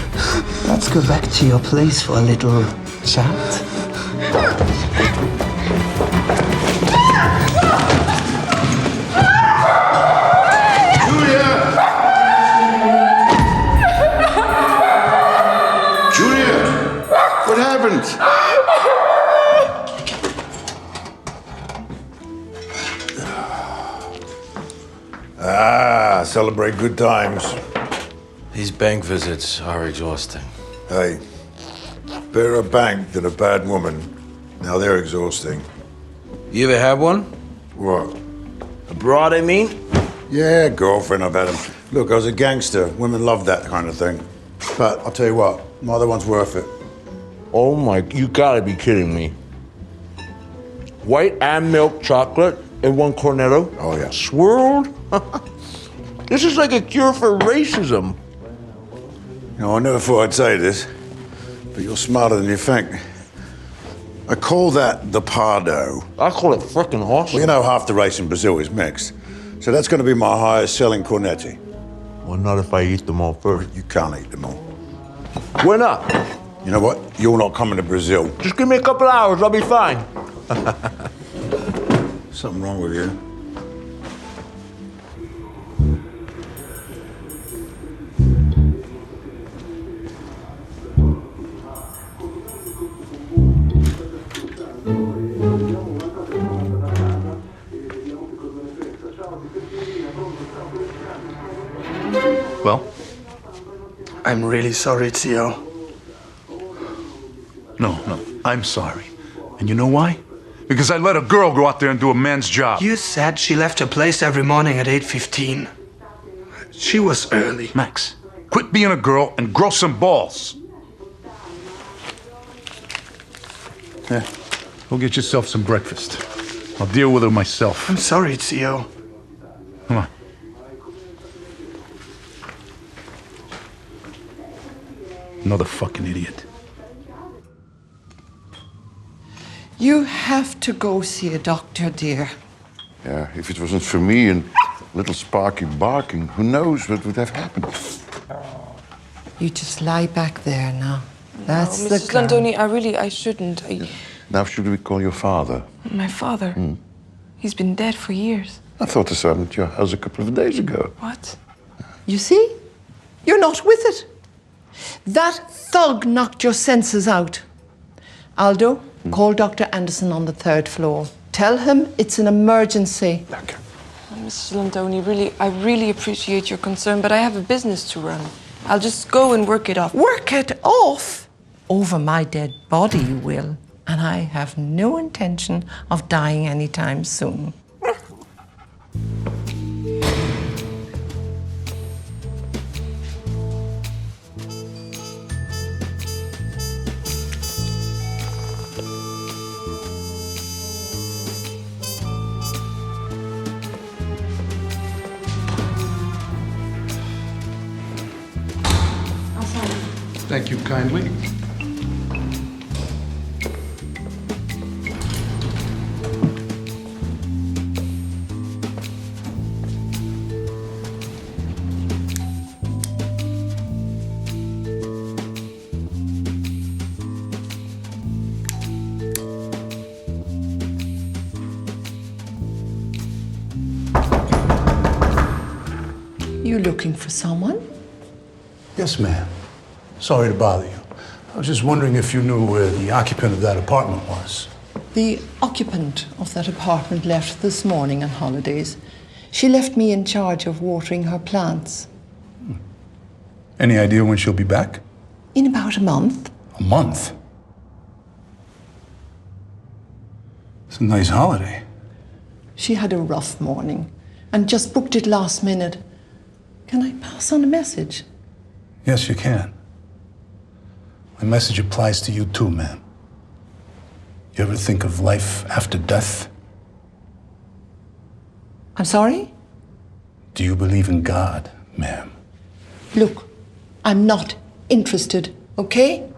Let's go back to your place for a little chat. Ah, celebrate good times. These bank visits are exhausting. Hey, better a bank than a bad woman. Now they're exhausting. You ever had one? What? Abroad, I mean? Yeah, girlfriend, I've had them. Look, I was a gangster. Women love that kind of thing. But I'll tell you what, my other one's worth it. Oh my, you gotta be kidding me. White and milk chocolate in one cornetto? Oh, yeah. Swirled? This is like a cure for racism. You know, I never thought I'd say this, but you're smarter than you think. I call that the Pardo. I call it frickin' awesome. Well, you know, half the race in Brazil is mixed. So that's going to be my highest selling cornetti. Well, not if I eat them all first. You can't eat them all. Why not? You know what? You're not coming to Brazil. Just give me a couple hours, I'll be fine. Something wrong with you. Well? I'm really sorry, Tio. No, I'm sorry. And you know why? Because I let a girl go out there and do a man's job. You said she left her place every morning at 8:15. She was early. Max, quit being a girl and grow some balls. Yeah, go get yourself some breakfast. I'll deal with her myself. I'm sorry, Tio. Come on. Another fucking idiot. You have to go see a doctor, dear. Yeah, if it wasn't for me and little Sparky barking, who knows what would have happened. You just lie back there now. That's No, the Mrs. girl. Landoni, I shouldn't. Now should we call your father? My father? He's been dead for years. I thought I saw him at your house a couple of days ago. What? You see? You're not with it. That thug knocked your senses out. Aldo, call Dr. Anderson on the 3rd floor. Tell him it's an emergency. Okay. Mrs. Landoni, I really appreciate your concern, but I have a business to run. I'll just go and work it off. Work it off? Over my dead body, you will. And I have no intention of dying anytime soon. Thank you kindly. You looking for someone? Yes, ma'am. Sorry to bother you. I was just wondering if you knew where the occupant of that apartment was. The occupant of that apartment left this morning on holidays. She left me in charge of watering her plants. Any idea when she'll be back? In about a month. A month? It's a nice holiday. She had a rough morning and just booked it last minute. Can I pass on a message? Yes, you can. My message applies to you too, ma'am. You ever think of life after death? I'm sorry? Do you believe in God, ma'am? Look, I'm not interested, okay?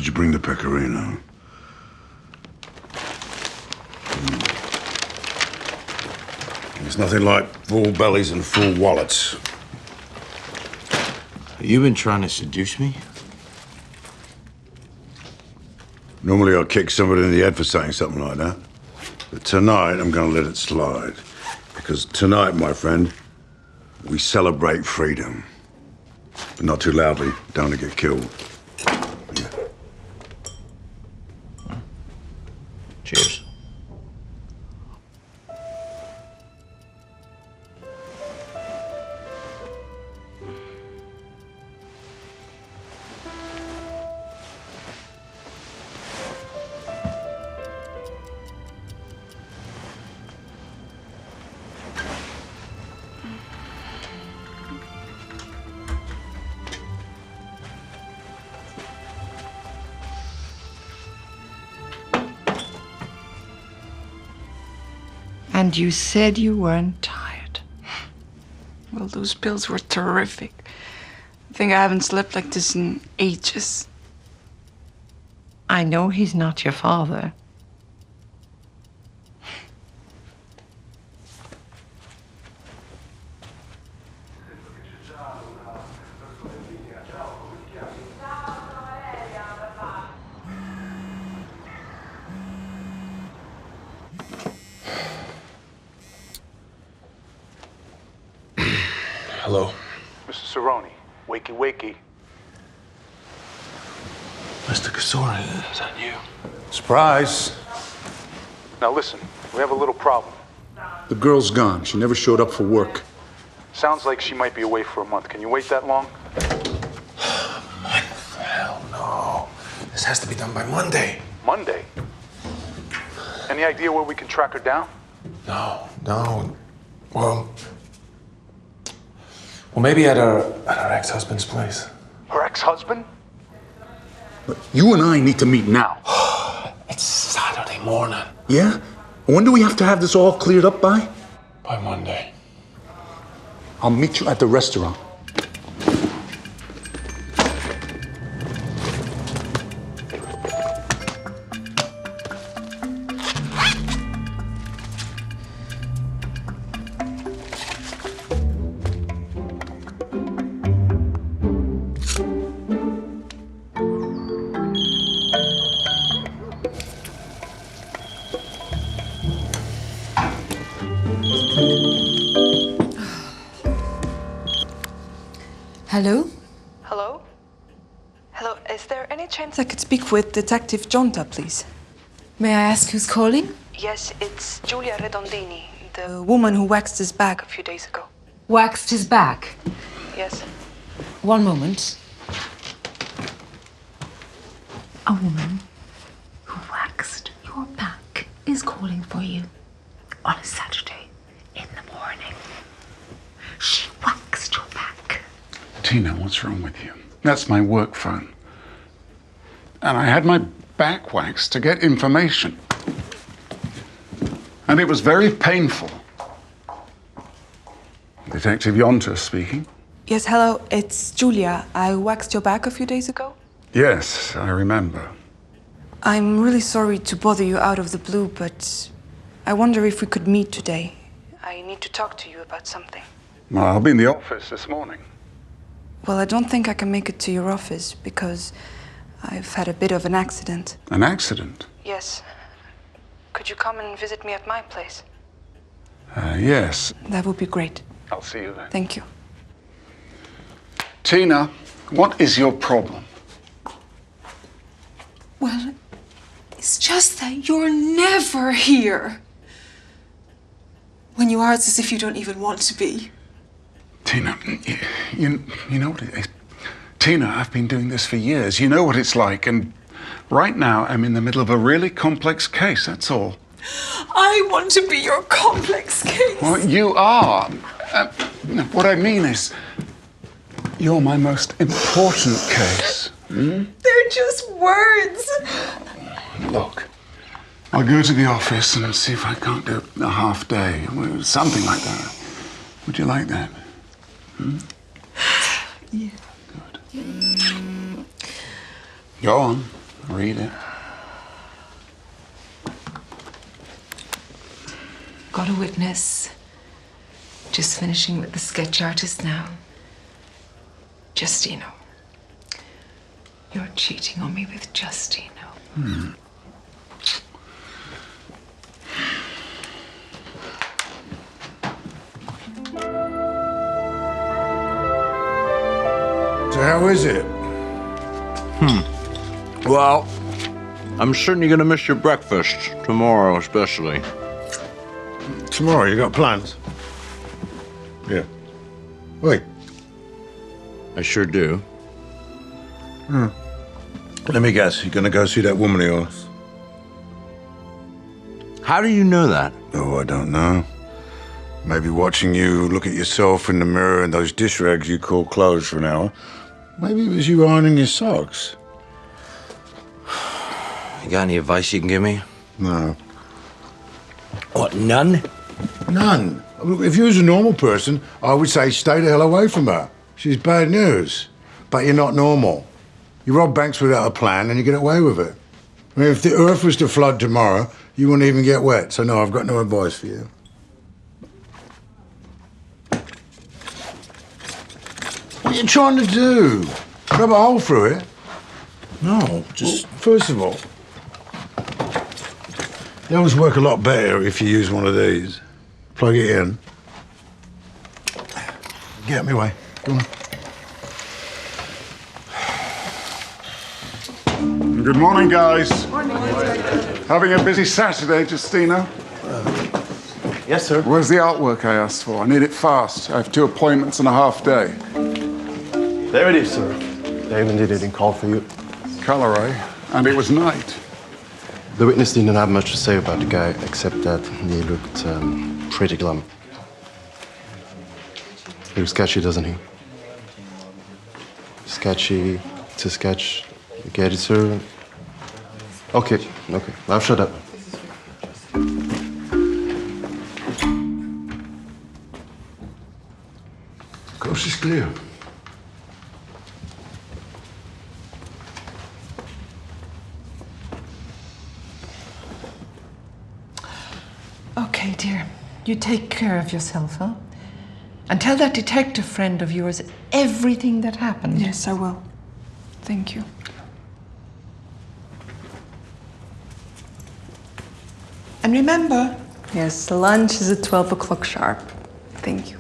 Did you bring the pecorino? There's nothing like full bellies and full wallets. You been trying to seduce me? Normally I'll kick somebody in the head for saying something like that. But tonight I'm gonna let it slide. Because tonight, my friend, we celebrate freedom. But not too loudly, don't want to get killed. Yeah. Cheers. And you said you weren't tired. Well, those pills were terrific. I think I haven't slept like this in ages. I know he's not your father. Hello. Mr. Cerrone, wakey, wakey. Mr. Casori, is that you? Surprise. Now listen, we have a little problem. The girl's gone. She never showed up for work. Sounds like she might be away for a month. Can you wait that long? Hell no. This has to be done by Monday. Monday? Any idea where we can track her down? No. Well, maybe at her ex-husband's place. Her ex-husband? But you and I need to meet now. It's Saturday morning. Yeah? When do we have to have this all cleared up by? By Monday. I'll meet you at the restaurant. Hello? Hello? Hello, is there any chance I could speak with Detective Jonta, please? May I ask who's calling? Yes, it's Giulia Redondini, The woman who waxed his back a few days ago. Waxed his back? Yes. One moment. A woman who waxed your back is calling for you on a Saturday in the morning. She waxed your back. Tina, what's wrong with you? That's my work phone. And I had my back waxed to get information. And it was very painful. Detective Jonta speaking. Yes, hello, it's Julia. I waxed your back a few days ago. Yes, I remember. I'm really sorry to bother you out of the blue, but I wonder if we could meet today. I need to talk to you about something. Well, I'll be in the office this morning. Well, I don't think I can make it to your office because I've had a bit of an accident. An accident? Yes. Could you come and visit me at my place? Yes. That would be great. I'll see you then. Thank you. Tina, what is your problem? Well, it's just that you're never here. When you are, it's as if you don't even want to be. Tina, you know what it is? Tina, I've been doing this for years. You know what it's like. And right now, I'm in the middle of a really complex case, that's all. I want to be your complex case. Well, you are. What I mean is, you're my most important case. Hmm? They're just words. Look, I'll go to the office and see if I can't do a half day, something like that. Would you like that? Hmm? Yeah. Go on. Read it. Got a witness. Just finishing with the sketch artist now. Justino. You're cheating on me with Justino. So how is it? Well, I'm certainly gonna miss your breakfast tomorrow, especially. Tomorrow, you got plans? Yeah. Wait. I sure do. Let me guess, you're gonna go see that woman of yours? How do you know that? Oh, I don't know. Maybe watching you look at yourself in the mirror and those dish rags you call clothes for an hour. Maybe it was you ironing your socks. You got any advice you can give me? No. What, none? None. Look, if you was a normal person, I would say stay the hell away from her. She's bad news. But you're not normal. You rob banks without a plan and you get away with it. I mean, if the earth was to flood tomorrow, you wouldn't even get wet. So no, I've got no advice for you. What are you trying to do? Rub a hole through it? No, just... Well, first of all, they always work a lot better if you use one of these. Plug it in. Get out of my way. Come on. Good morning, guys. Morning. Having a busy Saturday, Justino? Yes, sir. Where's the artwork I asked for? I need it fast. I have 2 appointments and a half day. There it is, sir. They even didn't call for you. Color, eh? And it was night. The witness didn't have much to say about the guy, except that he looked pretty glum. He looks sketchy, doesn't he? Sketchy. It's a sketch. You get it, sir? Okay. I'll shut up. Coast is clear. Okay, dear. You take care of yourself, huh? And tell that detective friend of yours everything that happened. Yes, I will. Thank you. And remember... Yes, the lunch is at 12 o'clock sharp. Thank you.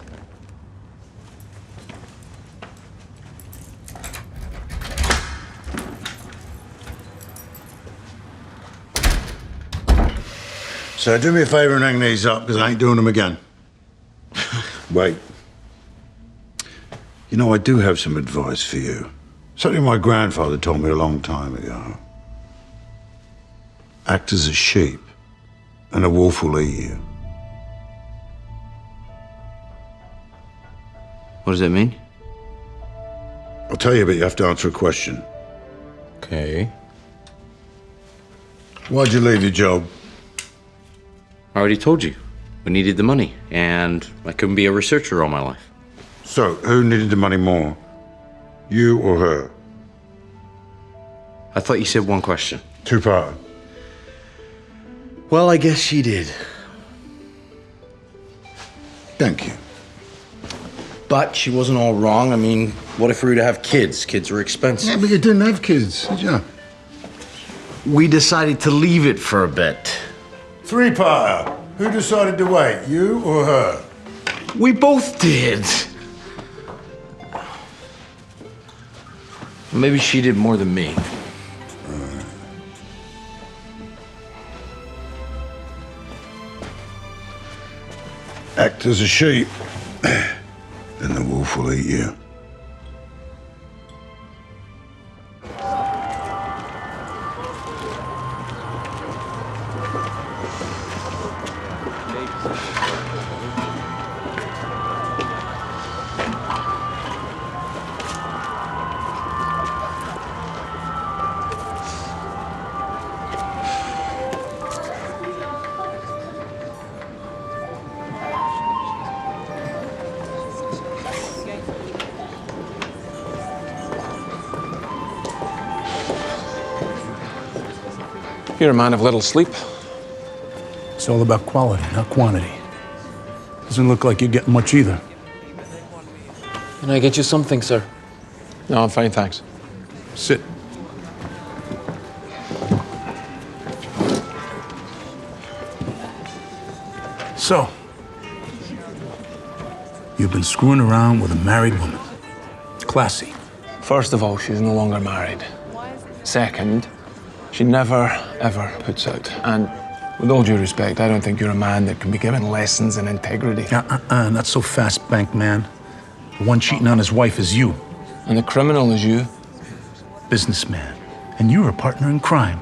So do me a favor and hang these up, because I ain't doing them again. Wait. You know, I do have some advice for you. Something my grandfather told me a long time ago. Act as a sheep, and a wolf will eat you. What does that mean? I'll tell you, but you have to answer a question. Okay. Why'd you leave your job? I already told you. We needed the money, and I couldn't be a researcher all my life. So, who needed the money more? You or her? I thought you said one question. Two-part. Well, I guess she did. Thank you. But she wasn't all wrong. I mean, what if we were to have kids? Kids were expensive. Yeah, but you didn't have kids, did you? We decided to leave it for a bit. Three-parter. Who decided to wait, you or her? We both did. Maybe she did more than me. Act as a sheep, and the wolf will eat you. You're a man of little sleep. It's all about quality, not quantity. Doesn't look like you're getting much either. Can I get you something, sir? No, I'm fine, thanks. Sit. So, you've been screwing around with a married woman. Classy. First of all, she's no longer married. Second, she never, ever puts out. And with all due respect, I don't think you're a man that can be given lessons in integrity. Not so fast, bank man. The one cheating on his wife is you. And the criminal is you. Businessman. And you're a partner in crime.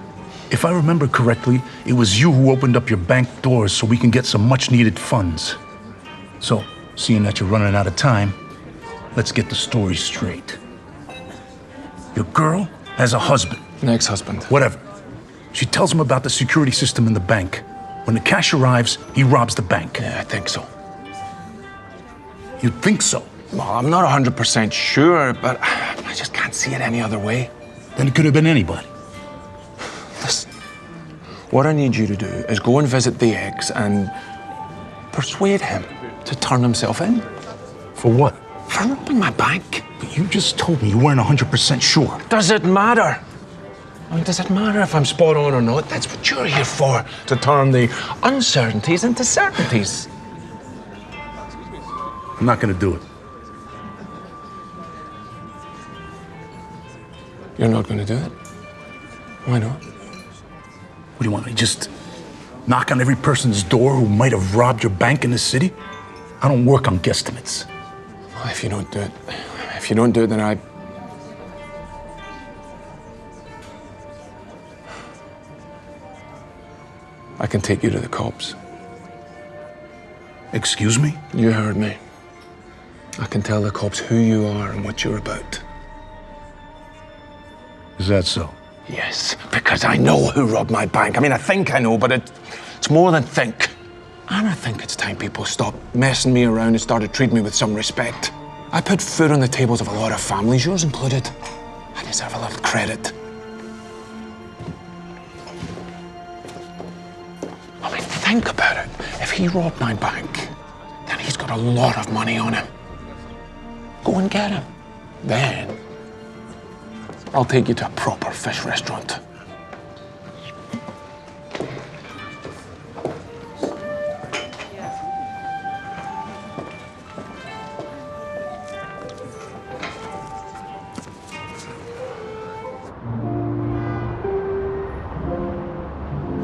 If I remember correctly, it was you who opened up your bank doors so we can get some much-needed funds. So, seeing that you're running out of time, let's get the story straight. Your girl has a husband. An ex-husband. Whatever. She tells him about the security system in the bank. When the cash arrives, he robs the bank. Yeah, I think so. You think so? Well, I'm not 100% sure, but I just can't see it any other way. Then it could have been anybody. Listen, what I need you to do is go and visit the ex and persuade him to turn himself in. For what? For robbing my bank. But you just told me you weren't 100% sure. Does it matter? I mean, does it matter if I'm spot on or not? That's what you're here for, to turn the uncertainties into certainties. I'm not gonna do it. You're not going to do it? Why not? What do you want me to just knock on every person's door who might have robbed your bank in this city? I don't work on guesstimates. Well, if you don't do it, then I can take you to the cops. Excuse me? You heard me. I can tell the cops who you are and what you're about. Is that so? Yes, because I know who robbed my bank. I mean, I think I know, but it's more than think. And I think it's time people stopped messing me around and started treating me with some respect. I put food on the tables of a lot of families, yours included. I deserve a little credit. I mean, think about it. If he robbed my bank, then he's got a lot of money on him. Go and get him. Then I'll take you to a proper fish restaurant.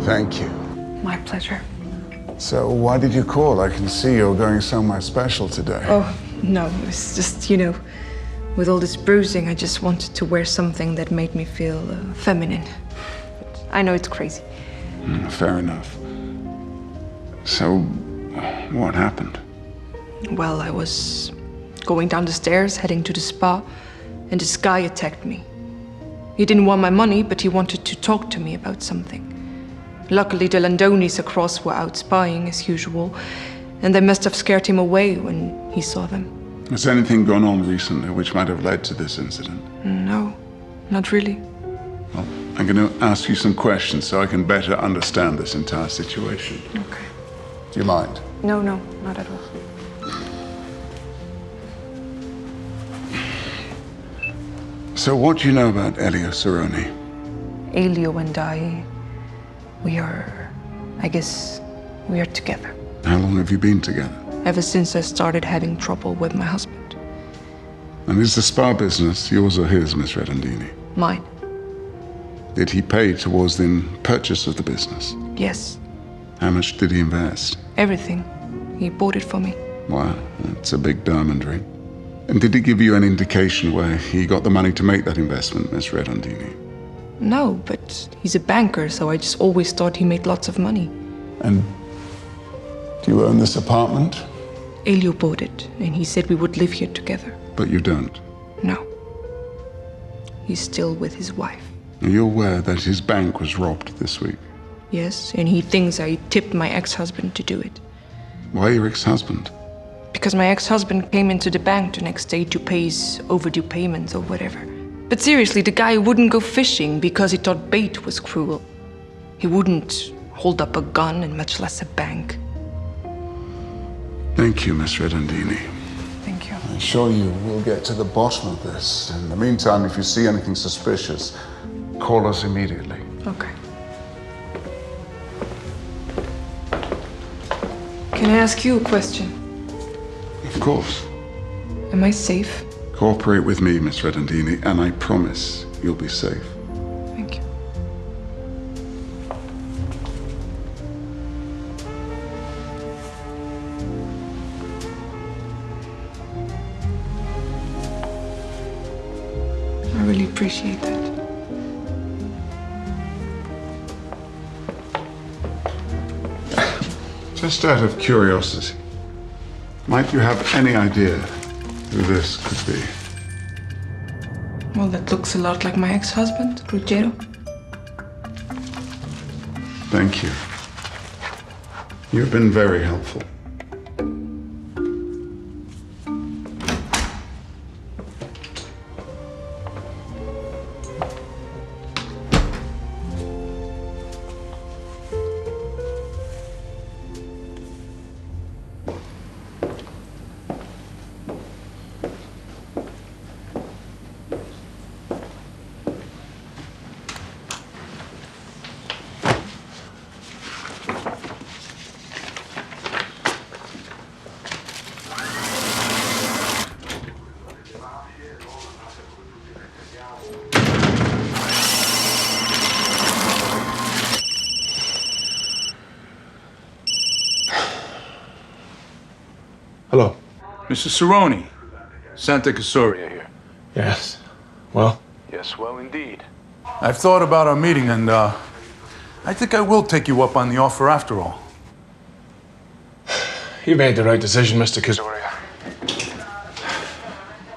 Thank you. My pleasure. So why did you call? I can see you're going somewhere special today. Oh, no, it was just, with all this bruising, I just wanted to wear something that made me feel feminine. I know it's crazy. Fair enough. So, what happened? Well, I was going down the stairs, heading to the spa, and this guy attacked me. He didn't want my money, but he wanted to talk to me about something. Luckily, the Landonis across were out spying, as usual, and they must have scared him away when he saw them. Has anything gone on recently which might have led to this incident? No, not really. Well, I'm going to ask you some questions so I can better understand this entire situation. Okay. Do you mind? No, not at all. So what do you know about Elio Cerrone? Elio and I, we are together. How long have you been together? Ever since I started having trouble with my husband. And is the spa business yours or his, Miss Redondini? Mine. Did he pay towards the purchase of the business? Yes. How much did he invest? Everything. He bought it for me. Wow, that's a big diamond ring. And did he give you an indication where he got the money to make that investment, Miss Redondini? No, but he's a banker, so I just always thought he made lots of money. And do you own this apartment? Elio bought it, and he said we would live here together. But you don't? No. He's still with his wife. Are you aware that his bank was robbed this week? Yes, and he thinks I tipped my ex-husband to do it. Why your ex-husband? Because my ex-husband came into the bank the next day to pay his overdue payments or whatever. But seriously, the guy wouldn't go fishing because he thought bait was cruel. He wouldn't hold up a gun and much less a bank. Thank you, Miss Redondini. Thank you. I assure you we'll get to the bottom of this. In the meantime, if you see anything suspicious, call us immediately. Okay. Can I ask you a question? Of course. Am I safe? Cooperate with me, Miss Redondini, and I promise you'll be safe. Thank you. I really appreciate that. Just out of curiosity, might you have any idea who this could be? Well, that looks a lot like my ex-husband, Ruggero. Thank you. You've been very helpful. Hello. Mr. Cerrone. Santa Casoria here. Yes. Well? Yes, well, indeed. I've thought about our meeting, and I think I will take you up on the offer after all. You made the right decision, Mr. Casoria.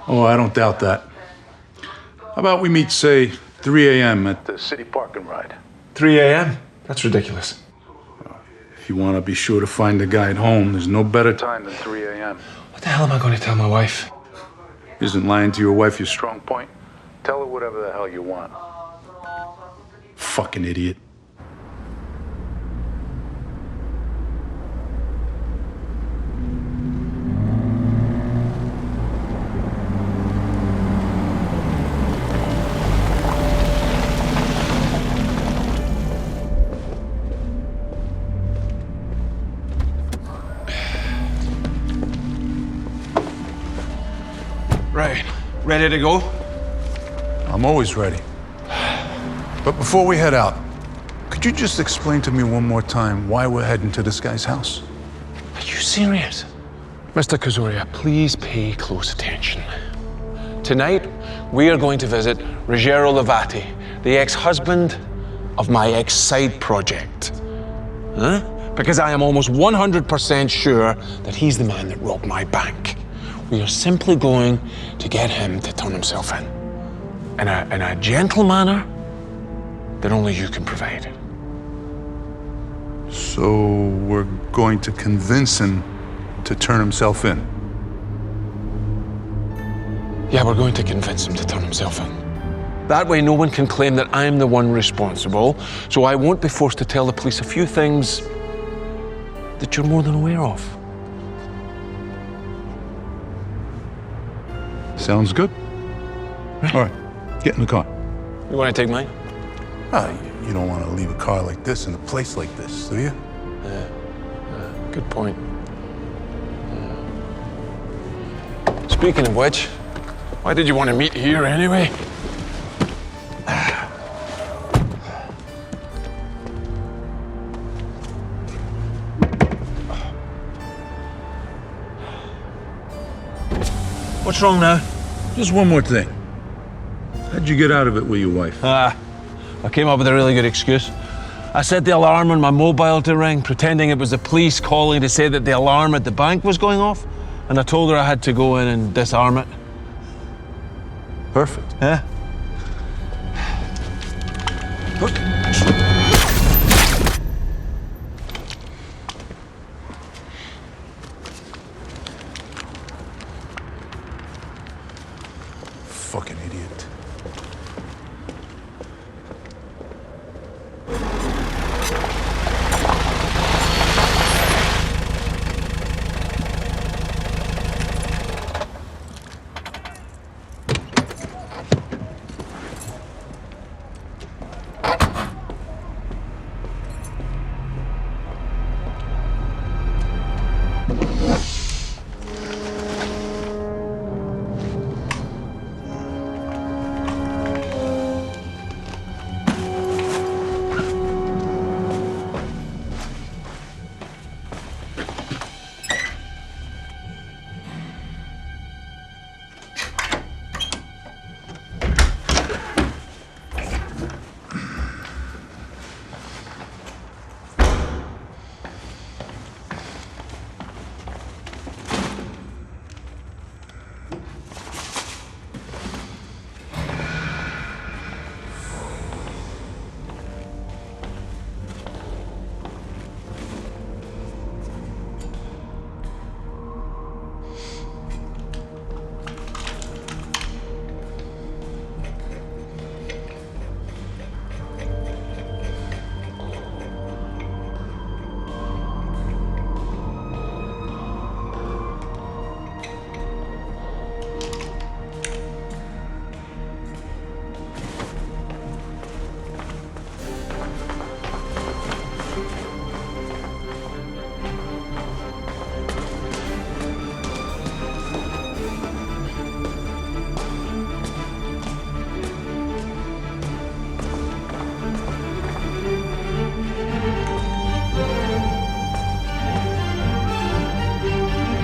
Oh, I don't doubt that. How about we meet, say, 3 a.m. at the city park and ride? 3 a.m.? That's ridiculous. If you want to be sure to find the guy at home, there's no better time than 3 a.m. What the hell am I going to tell my wife? Isn't lying to your wife your strong point? Tell her whatever the hell you want. Fucking idiot. Right. Ready to go? I'm always ready. But before we head out, could you just explain to me one more time why we're heading to this guy's house? Are you serious? Mr. Casoria, please pay close attention. Tonight, we are going to visit Ruggero Levati, the ex-husband of my ex-side project. Huh? Because I am almost 100% sure that he's the man that robbed my bank. We are simply going to get him to turn himself in a gentle manner that only you can provide. So we're going to convince him to turn himself in? Yeah, we're going to convince him to turn himself in. That way, no one can claim that I'm the one responsible, so I won't be forced to tell the police a few things that you're more than aware of. Sounds good. All right, get in the car. You want to take mine? You don't want to leave a car like this in a place like this, do you? Good point. Speaking of which, why did you want to meet here anyway? What's wrong now? Just one more thing. How'd you get out of it with your wife? I came up with a really good excuse. I set the alarm on my mobile to ring, pretending it was the police calling to say that the alarm at the bank was going off, and I told her I had to go in and disarm it. Perfect. Yeah. Fucking idiot.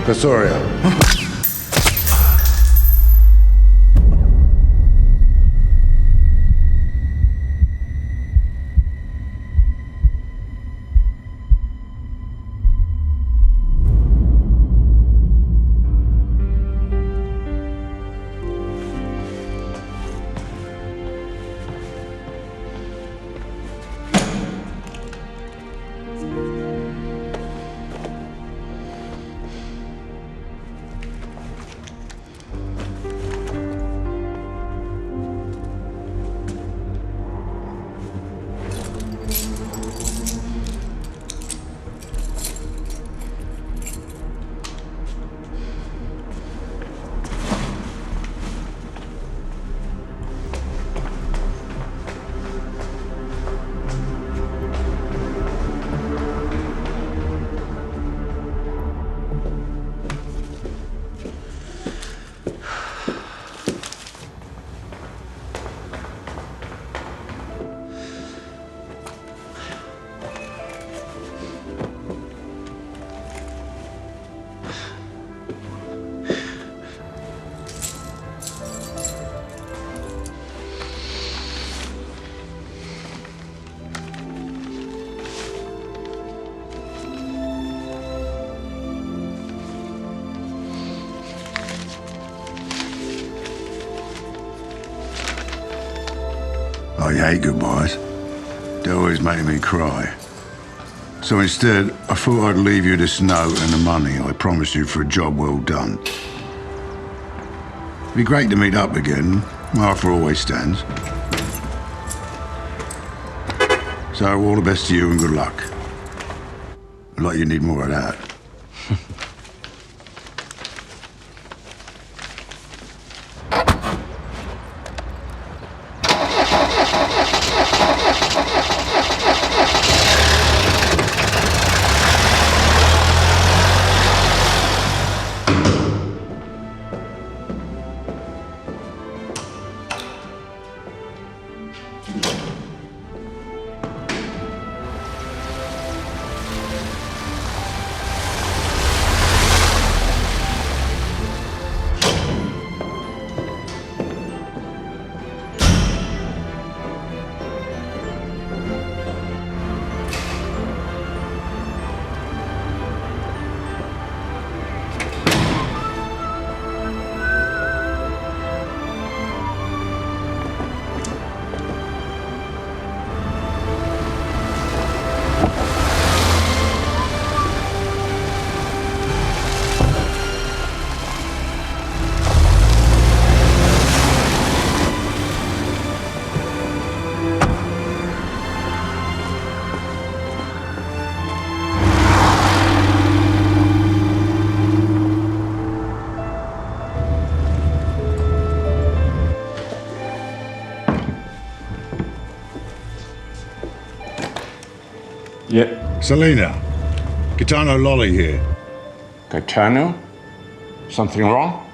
Castoria. I hate goodbyes. They always make me cry. So instead, I thought I'd leave you this note and the money I promised you for a job well done. It'd be great to meet up again. My offer always stands. So all the best to you and good luck. Like you need more of that. Yep. Selena, Gaetano Lolly here. Gaetano? Something wrong?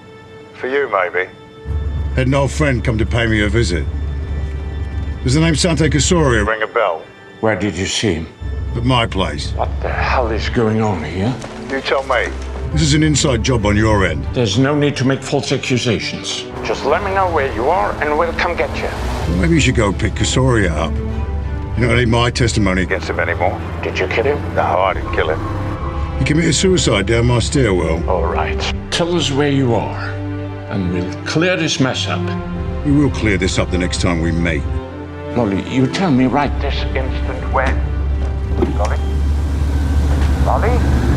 For you, maybe. Had an old friend come to pay me a visit. Does the name Sante Castoria ring a bell? Where did you see him? At my place. What the hell is going on here? You tell me. This is an inside job on your end. There's no need to make false accusations. Just let me know where you are and we'll come get you. Well, maybe you should go pick Castoria up. You don't need my testimony against him anymore. Did you kill him? No, I didn't kill him. He committed suicide down my stairwell. All right. Tell us where you are, and we'll clear this mess up. We will clear this up the next time we meet. Lolly, you tell me right this instant where. Lolly? Lolly?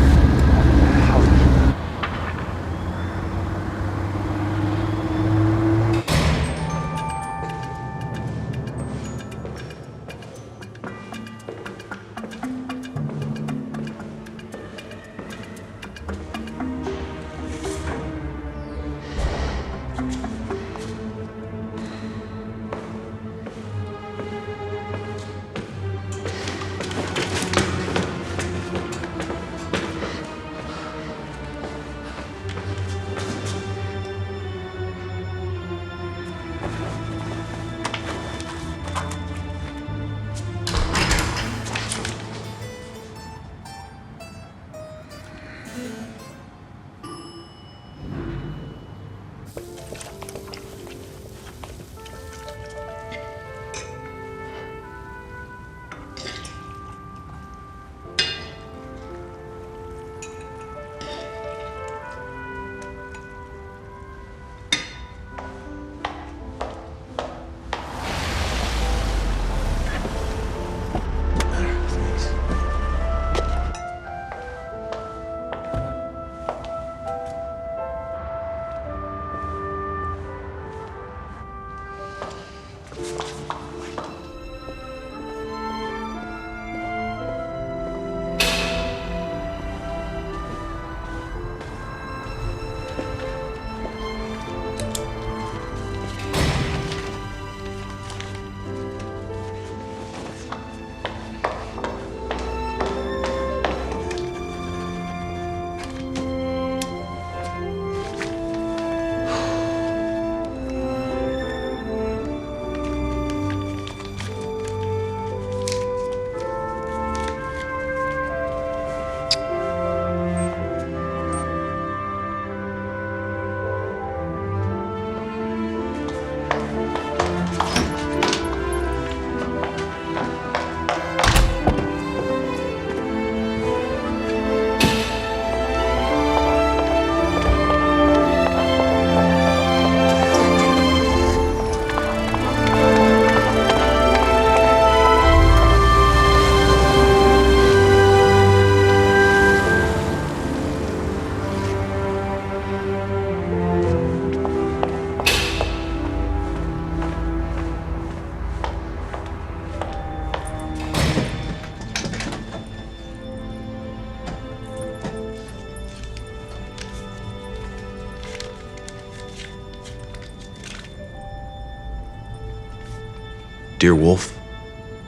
Dear wolf,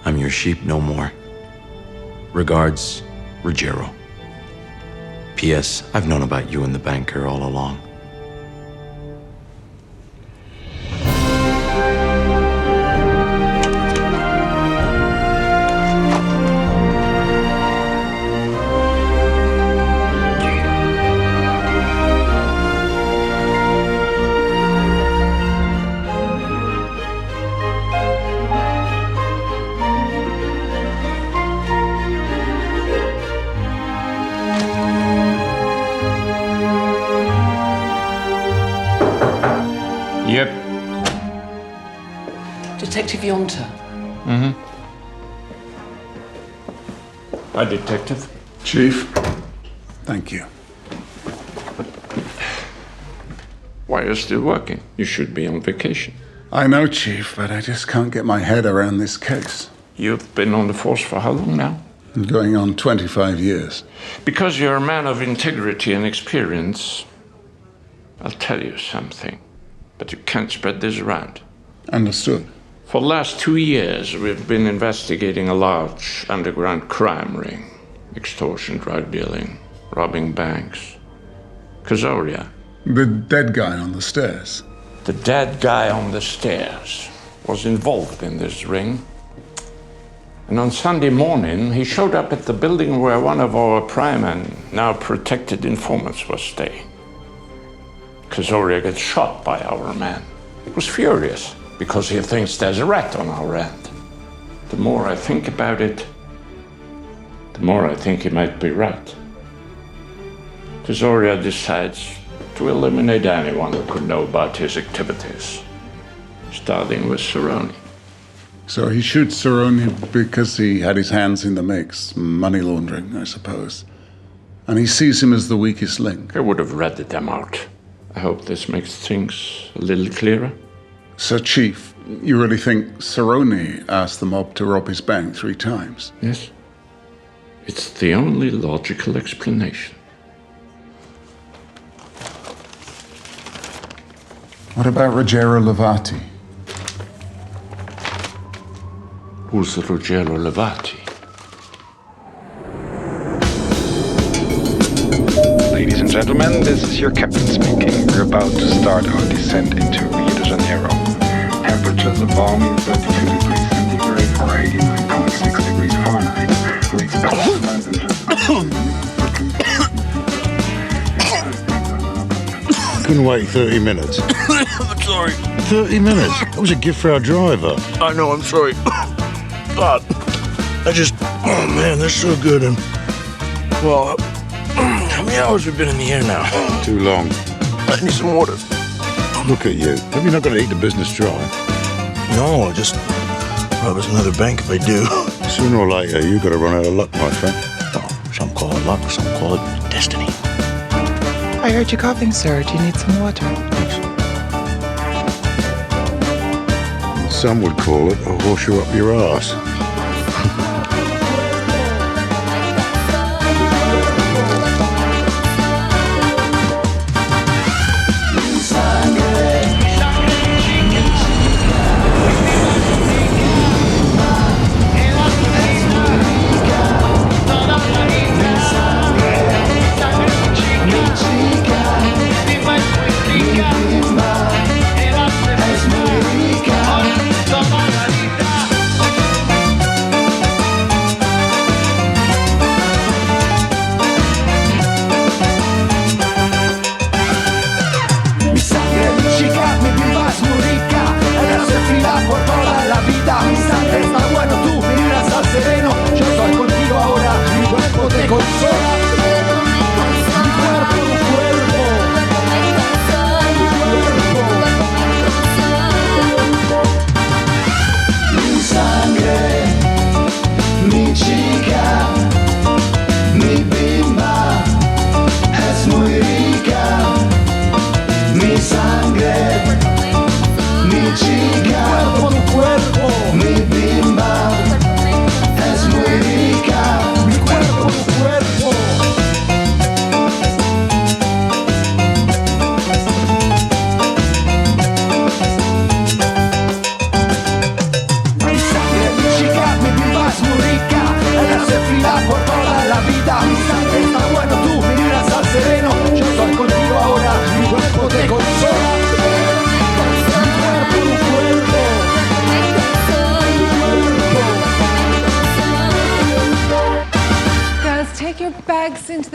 I'm your sheep no more. Regards, Ruggero. P.S. I've known about you and the banker all along. Yep. Detective Yonta. Mm-hmm. Hi, Detective. Chief, thank you. Why are you still working? You should be on vacation. I know, Chief, but I just can't get my head around this case. You've been on the force for how long now? Going on 25 years. Because you're a man of integrity and experience, I'll tell you something. But you can't spread this around. Understood. For the last 2 years, we've been investigating a large underground crime ring. Extortion, drug dealing, robbing banks. Kazoria. The dead guy on the stairs. The dead guy on the stairs was involved in this ring. And on Sunday morning, he showed up at the building where one of our prime and now protected informants was staying. Kazoria gets shot by our man. He was furious because he thinks there's a rat on our end. The more I think about it, the more I think he might be right. Kazoria decides to eliminate anyone who could know about his activities, starting with Cerrone. So he shoots Cerrone because he had his hands in the mix. Money laundering, I suppose. And he sees him as the weakest link. I would have ratted them out. I hope this makes things a little clearer. So, Chief, you really think Cerrone asked the mob to rob his bank 3 times? Yes. It's the only logical explanation. What about Ruggero Levati? Who's Ruggero Levati? Ladies and gentlemen, this is your captain speaking. We're about to start our descent into Rio de Janeiro. Temperatures of balmy 32 degrees centigrade or 89.6 degrees Fahrenheit. We expect Couldn't wait 30 minutes. I'm sorry. 30 minutes? That was a gift for our driver. I know, I'm sorry. God, oh man, they're so good. And, well, how many hours have we been in the air now? Too long. I need some water. Look at you. Have you not got to eat the business dry? No, well, there's another bank if I do. Sooner or later, you've got to run out of luck, my friend. Some call it luck, some call it destiny. I heard you coughing, sir. Do you need some water? Some would call it a horseshoe up your arse.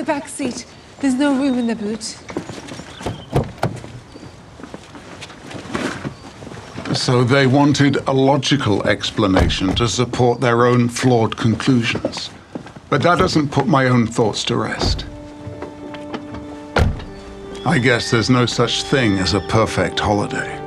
the back seat. There's no room in the boot. So they wanted a logical explanation to support their own flawed conclusions. But that doesn't put my own thoughts to rest. I guess there's no such thing as a perfect holiday.